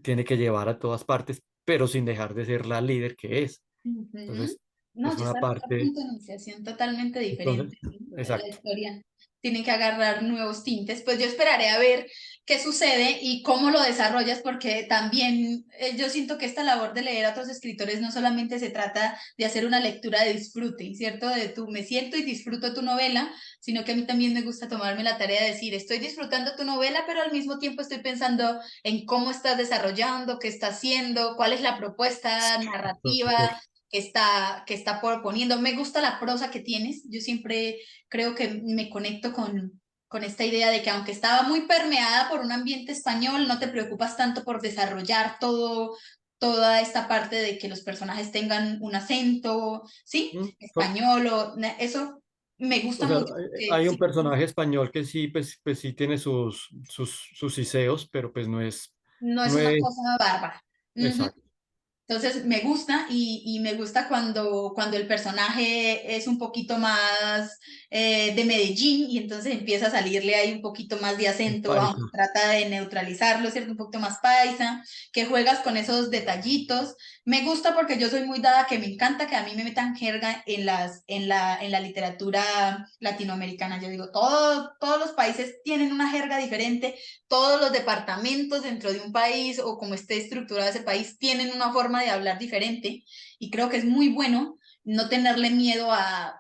tiene que llevar a todas partes, pero sin dejar de ser la líder que es. Ujú. Entonces, No, es ya una está en otro parte, punto de iniciación totalmente entonces, diferente, ¿sí? La exacto. historia tiene que agarrar nuevos tintes. Pues yo esperaré a ver qué sucede y cómo lo desarrollas, porque también yo siento que esta labor de leer a otros escritores no solamente se trata de hacer una lectura de disfrute, ¿cierto? De tu me siento y disfruto tu novela, sino que a mí también me gusta tomarme la tarea de decir, estoy disfrutando tu novela, pero al mismo tiempo estoy pensando en cómo estás desarrollando, qué estás haciendo, cuál es la propuesta narrativa que está proponiendo. Me gusta la prosa que tienes. Yo siempre creo que me conecto con esta idea de que aunque estaba muy permeada por un ambiente español, no te preocupas tanto por desarrollar toda esta parte de que los personajes tengan un acento, ¿sí? ¿Mm? Español o eso me gusta O sea, mucho porque hay un sí, personaje español que sí, pues sí tiene sus siseos, pero pues no es no una es, cosa bárbara. Ujú. exacto. Entonces me gusta y me gusta cuando el personaje es un poquito más de Medellín y entonces empieza a salirle ahí un poquito más de Es acento, aunque paisa. trata de neutralizarlo, ¿cierto? Un poquito más paisa, que juegas con esos detallitos. Me gusta porque yo soy muy dada, que me encanta que a mí me metan jerga en la literatura latinoamericana. Yo digo, todos los países tienen una jerga diferente, todos los departamentos dentro de un país o como esté estructurado ese país tienen una forma de hablar diferente y creo que es muy bueno no tenerle miedo a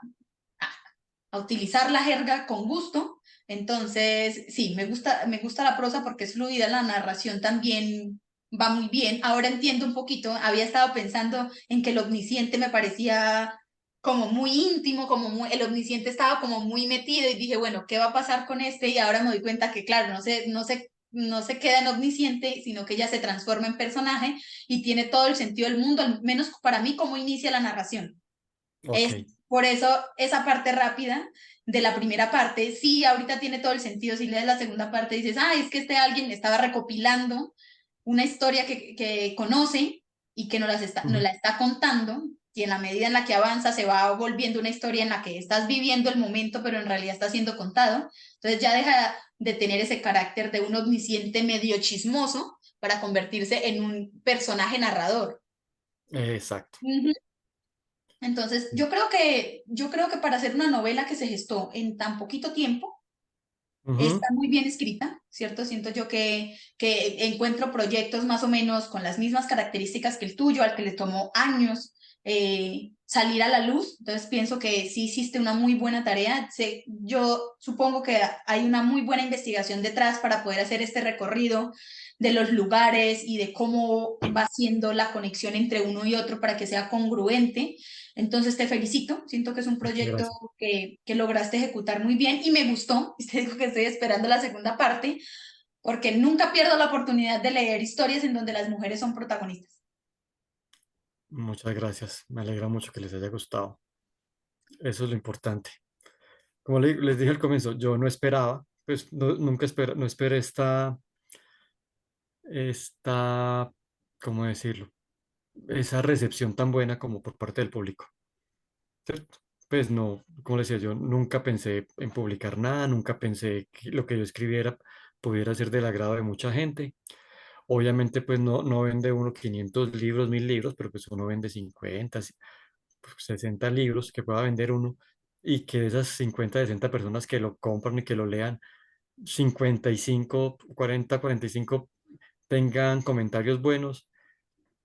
utilizar la jerga con gusto. Entonces, sí, me gusta la prosa porque es fluida, la narración también va muy bien. Ahora entiendo un poquito, había estado pensando en que el omnisciente me parecía como muy íntimo, el omnisciente estaba como muy metido y dije, bueno, ¿qué va a pasar con este? Y ahora me doy cuenta que, claro, no se queda en omnisciente, sino que ya se transforma en personaje y tiene todo el sentido del mundo, al menos para mí, cómo inicia la narración. Ok, Es por eso esa parte rápida de la primera parte, sí, ahorita tiene todo el sentido. Si lees la segunda parte, dices, ah, es que este alguien estaba recopilando una historia que conoce y que nos ujú, la está contando. Y en la medida en la que avanza, se va volviendo una historia en la que estás viviendo el momento, pero en realidad está siendo contado. Entonces ya deja de tener ese carácter de un omnisciente medio chismoso para convertirse en un personaje narrador. exacto. Ujú. Entonces, yo creo que para hacer una novela que se gestó en tan poquito tiempo, está Ujú. muy bien escrita, ¿cierto? Siento yo que encuentro proyectos más o menos con las mismas características que el tuyo, al que le tomó años salir a la luz. Entonces, pienso que sí hiciste una muy buena tarea. Yo supongo que hay una muy buena investigación detrás para poder hacer este recorrido de los lugares y de cómo va siendo la conexión entre uno y otro para que sea congruente. Entonces te felicito, siento que es un Muchas proyecto gracias. que lograste ejecutar muy bien y me gustó. Y te digo que estoy esperando la segunda parte porque nunca pierdo la oportunidad de leer historias en donde las mujeres son protagonistas. Muchas gracias. Me alegra mucho que les haya gustado. Eso es lo importante. Como les dije al comienzo, yo no esperaba, pues nunca no esperé esta, ¿cómo decirlo? Esa recepción tan buena como por parte del público, ¿cierto? Pues no, como les decía, yo nunca pensé en publicar nada, nunca pensé que lo que yo escribiera pudiera ser del agrado de mucha gente. Obviamente, pues no vende uno 500 libros, 1000 libros, pero pues uno vende 50, 60 libros que pueda vender uno y que de esas 50, 60 personas que lo compran y que lo lean, 55, 40, 45 tengan comentarios buenos,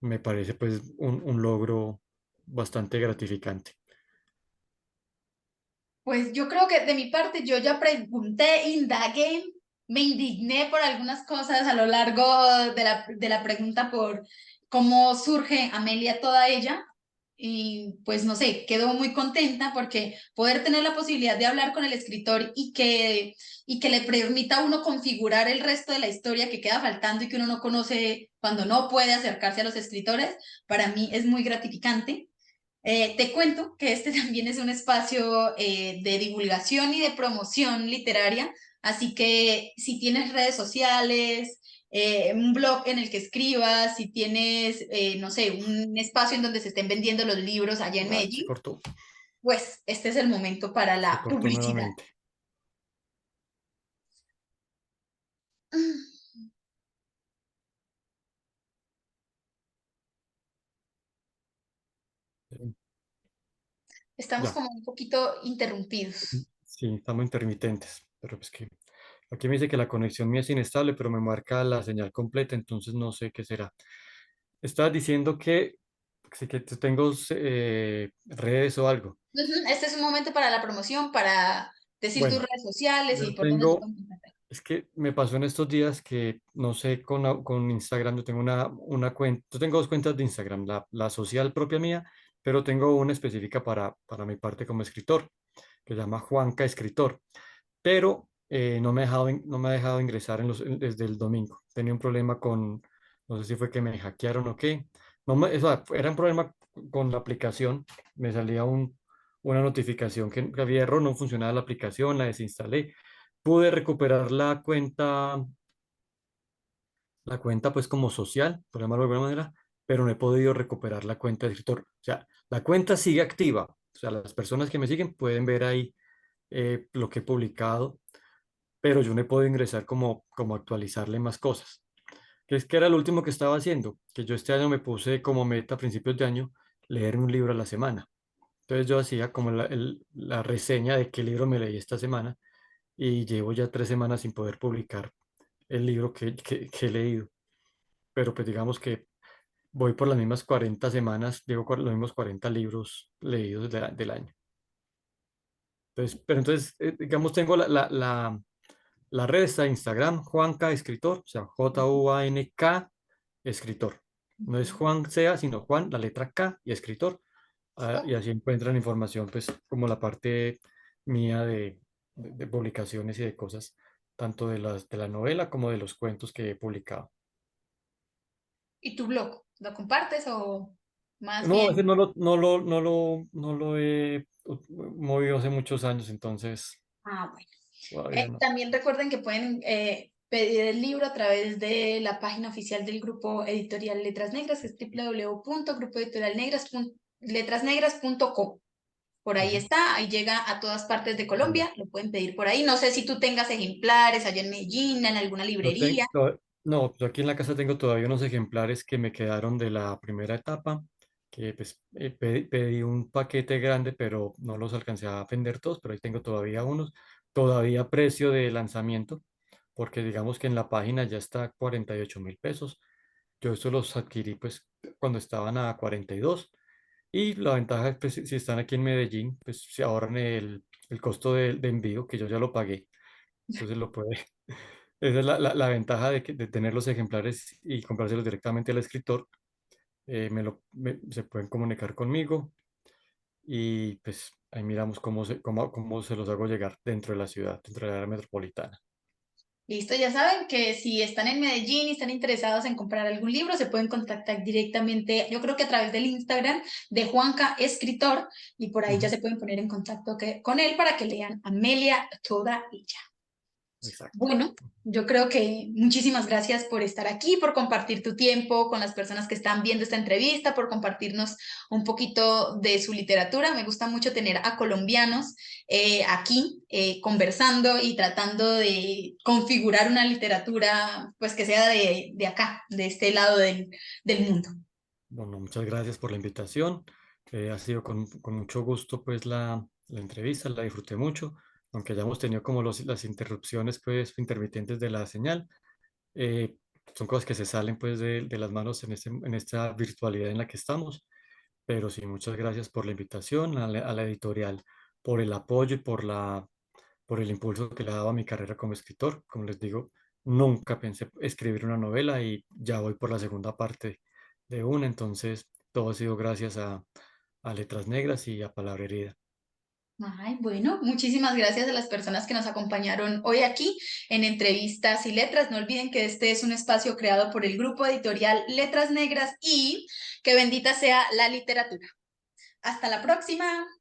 me parece pues un logro bastante gratificante. Pues yo creo que de mi parte yo ya pregunté, indagué, me indigné por algunas cosas a lo largo de la pregunta por cómo surge Amelia toda ella. Y pues no sé, quedo muy contenta porque poder tener la posibilidad de hablar con el escritor y que le permita a uno configurar el resto de la historia que queda faltando y que uno no conoce cuando no puede acercarse a los escritores, para mí es muy gratificante. Te cuento que este también es un espacio de divulgación y de promoción literaria, así que si tienes redes sociales, un blog en el que escribas, si tienes, no sé, un espacio en donde se estén vendiendo los libros allá en Ah, Medellín, pues este es el momento para se la cortó publicidad. nuevamente. Estamos Ya, como un poquito interrumpidos. sí, estamos intermitentes, pero pues que aquí me dice que la conexión mía es inestable, pero me marca la señal completa, entonces no sé qué será. Estás diciendo que, sí, que tengo redes o algo. Ujú. Este es un momento para la promoción, para decir tus Bueno, redes sociales y yo por dónde te tengo, pueden contactar. es que me pasó en estos días que, no sé, con Instagram, yo tengo una cuenta, yo tengo dos cuentas de Instagram, la social propia mía, pero tengo una específica para mi parte como escritor, que se llama Juanca Escritor, pero no me ha dejado ingresar desde el domingo. Tenía un problema con, no sé si fue que me hackearon o qué, o sea, era un problema con la aplicación, me salía una notificación que había error, no funcionaba la aplicación, la desinstalé. Pude recuperar la cuenta pues como social, por llamarlo de alguna manera, pero no he podido recuperar la cuenta de escritor. O sea, la cuenta sigue activa. O sea, las personas que me siguen pueden ver ahí lo que he publicado, pero yo no he podido ingresar como actualizarle más cosas. Que es que era lo último que estaba haciendo, que yo este año me puse como meta a principios de año leerme un libro a la semana. Entonces yo hacía como la reseña de qué libro me leí esta semana y llevo ya 3 semanas sin poder publicar el libro que he leído. Pero pues digamos que voy por las mismas 40 semanas, llevo los mismos 40 libros leídos del año. Entonces, pero entonces, digamos, tengo la red está Instagram, Juanca Escritor, o sea, Juank Escritor. No es Juan Sea, sino Juan, la letra K y Escritor. Y así encuentran información, pues, como la parte mía de publicaciones y de cosas, tanto de la novela como de los cuentos que he publicado. ¿Y tu blog? ¿Lo compartes o más No, ese bien? no lo he movido hace muchos años, entonces Ah, bueno. todavía no. También recuerden que pueden pedir el libro a través de la página oficial del grupo editorial Letras Negras, que es www.grupoeditorialletrasnegras.com. Por ahí Ujú. está, ahí llega a todas partes de Ya. Colombia, lo pueden pedir por ahí. No sé si tú tengas ejemplares allá en Medellín, en alguna librería. No, yo aquí en la casa tengo todavía unos ejemplares que me quedaron de la primera etapa, que pues pedí un paquete grande, pero no los alcancé a vender todos, pero ahí tengo todavía unos, todavía a precio de lanzamiento, porque digamos que en la página ya está a 48.000 pesos. Yo estos los adquirí pues cuando estaban a 42 y la ventaja es pues si están aquí en Medellín, pues se ahorran el costo de envío que yo ya lo pagué, entonces lo puede. Esa es la ventaja de tener los ejemplares y comprárselos directamente al escritor. Se pueden comunicar conmigo y pues ahí miramos cómo se los hago llegar dentro de la ciudad, dentro de la área metropolitana. Listo, ya saben que si están en Medellín y están interesados en comprar algún libro, se pueden contactar directamente, yo creo que a través del Instagram de Juanca Escritor, y por ahí ya Ujú. se pueden poner en contacto con él para que lean Amelia toda ella. Exacto. Bueno, yo creo que muchísimas gracias por estar aquí, por compartir tu tiempo con las personas que están viendo esta entrevista, por compartirnos un poquito de su literatura. Me gusta mucho tener a colombianos aquí conversando y tratando de configurar una literatura pues que sea de acá, de este lado del mundo. Bueno, muchas gracias por la invitación. Ha sido con mucho gusto pues la entrevista, la disfruté mucho, aunque ya hemos tenido como las interrupciones pues intermitentes de la señal. eh, Son cosas que se salen pues de las manos en esta virtualidad en la que estamos. Pero sí, muchas gracias por la invitación, a la editorial, por el apoyo y por el impulso que le ha dado a mi carrera como escritor. Como les digo, nunca pensé escribir una novela y ya voy por la segunda parte de una. Entonces, todo ha sido gracias a Letras Negras y a Palabra Herida. Ay, bueno, muchísimas gracias a las personas que nos acompañaron hoy aquí en Entrevistas y Letras. No olviden que este es un espacio creado por el grupo editorial Letras Negras y que bendita sea la literatura. Hasta la próxima.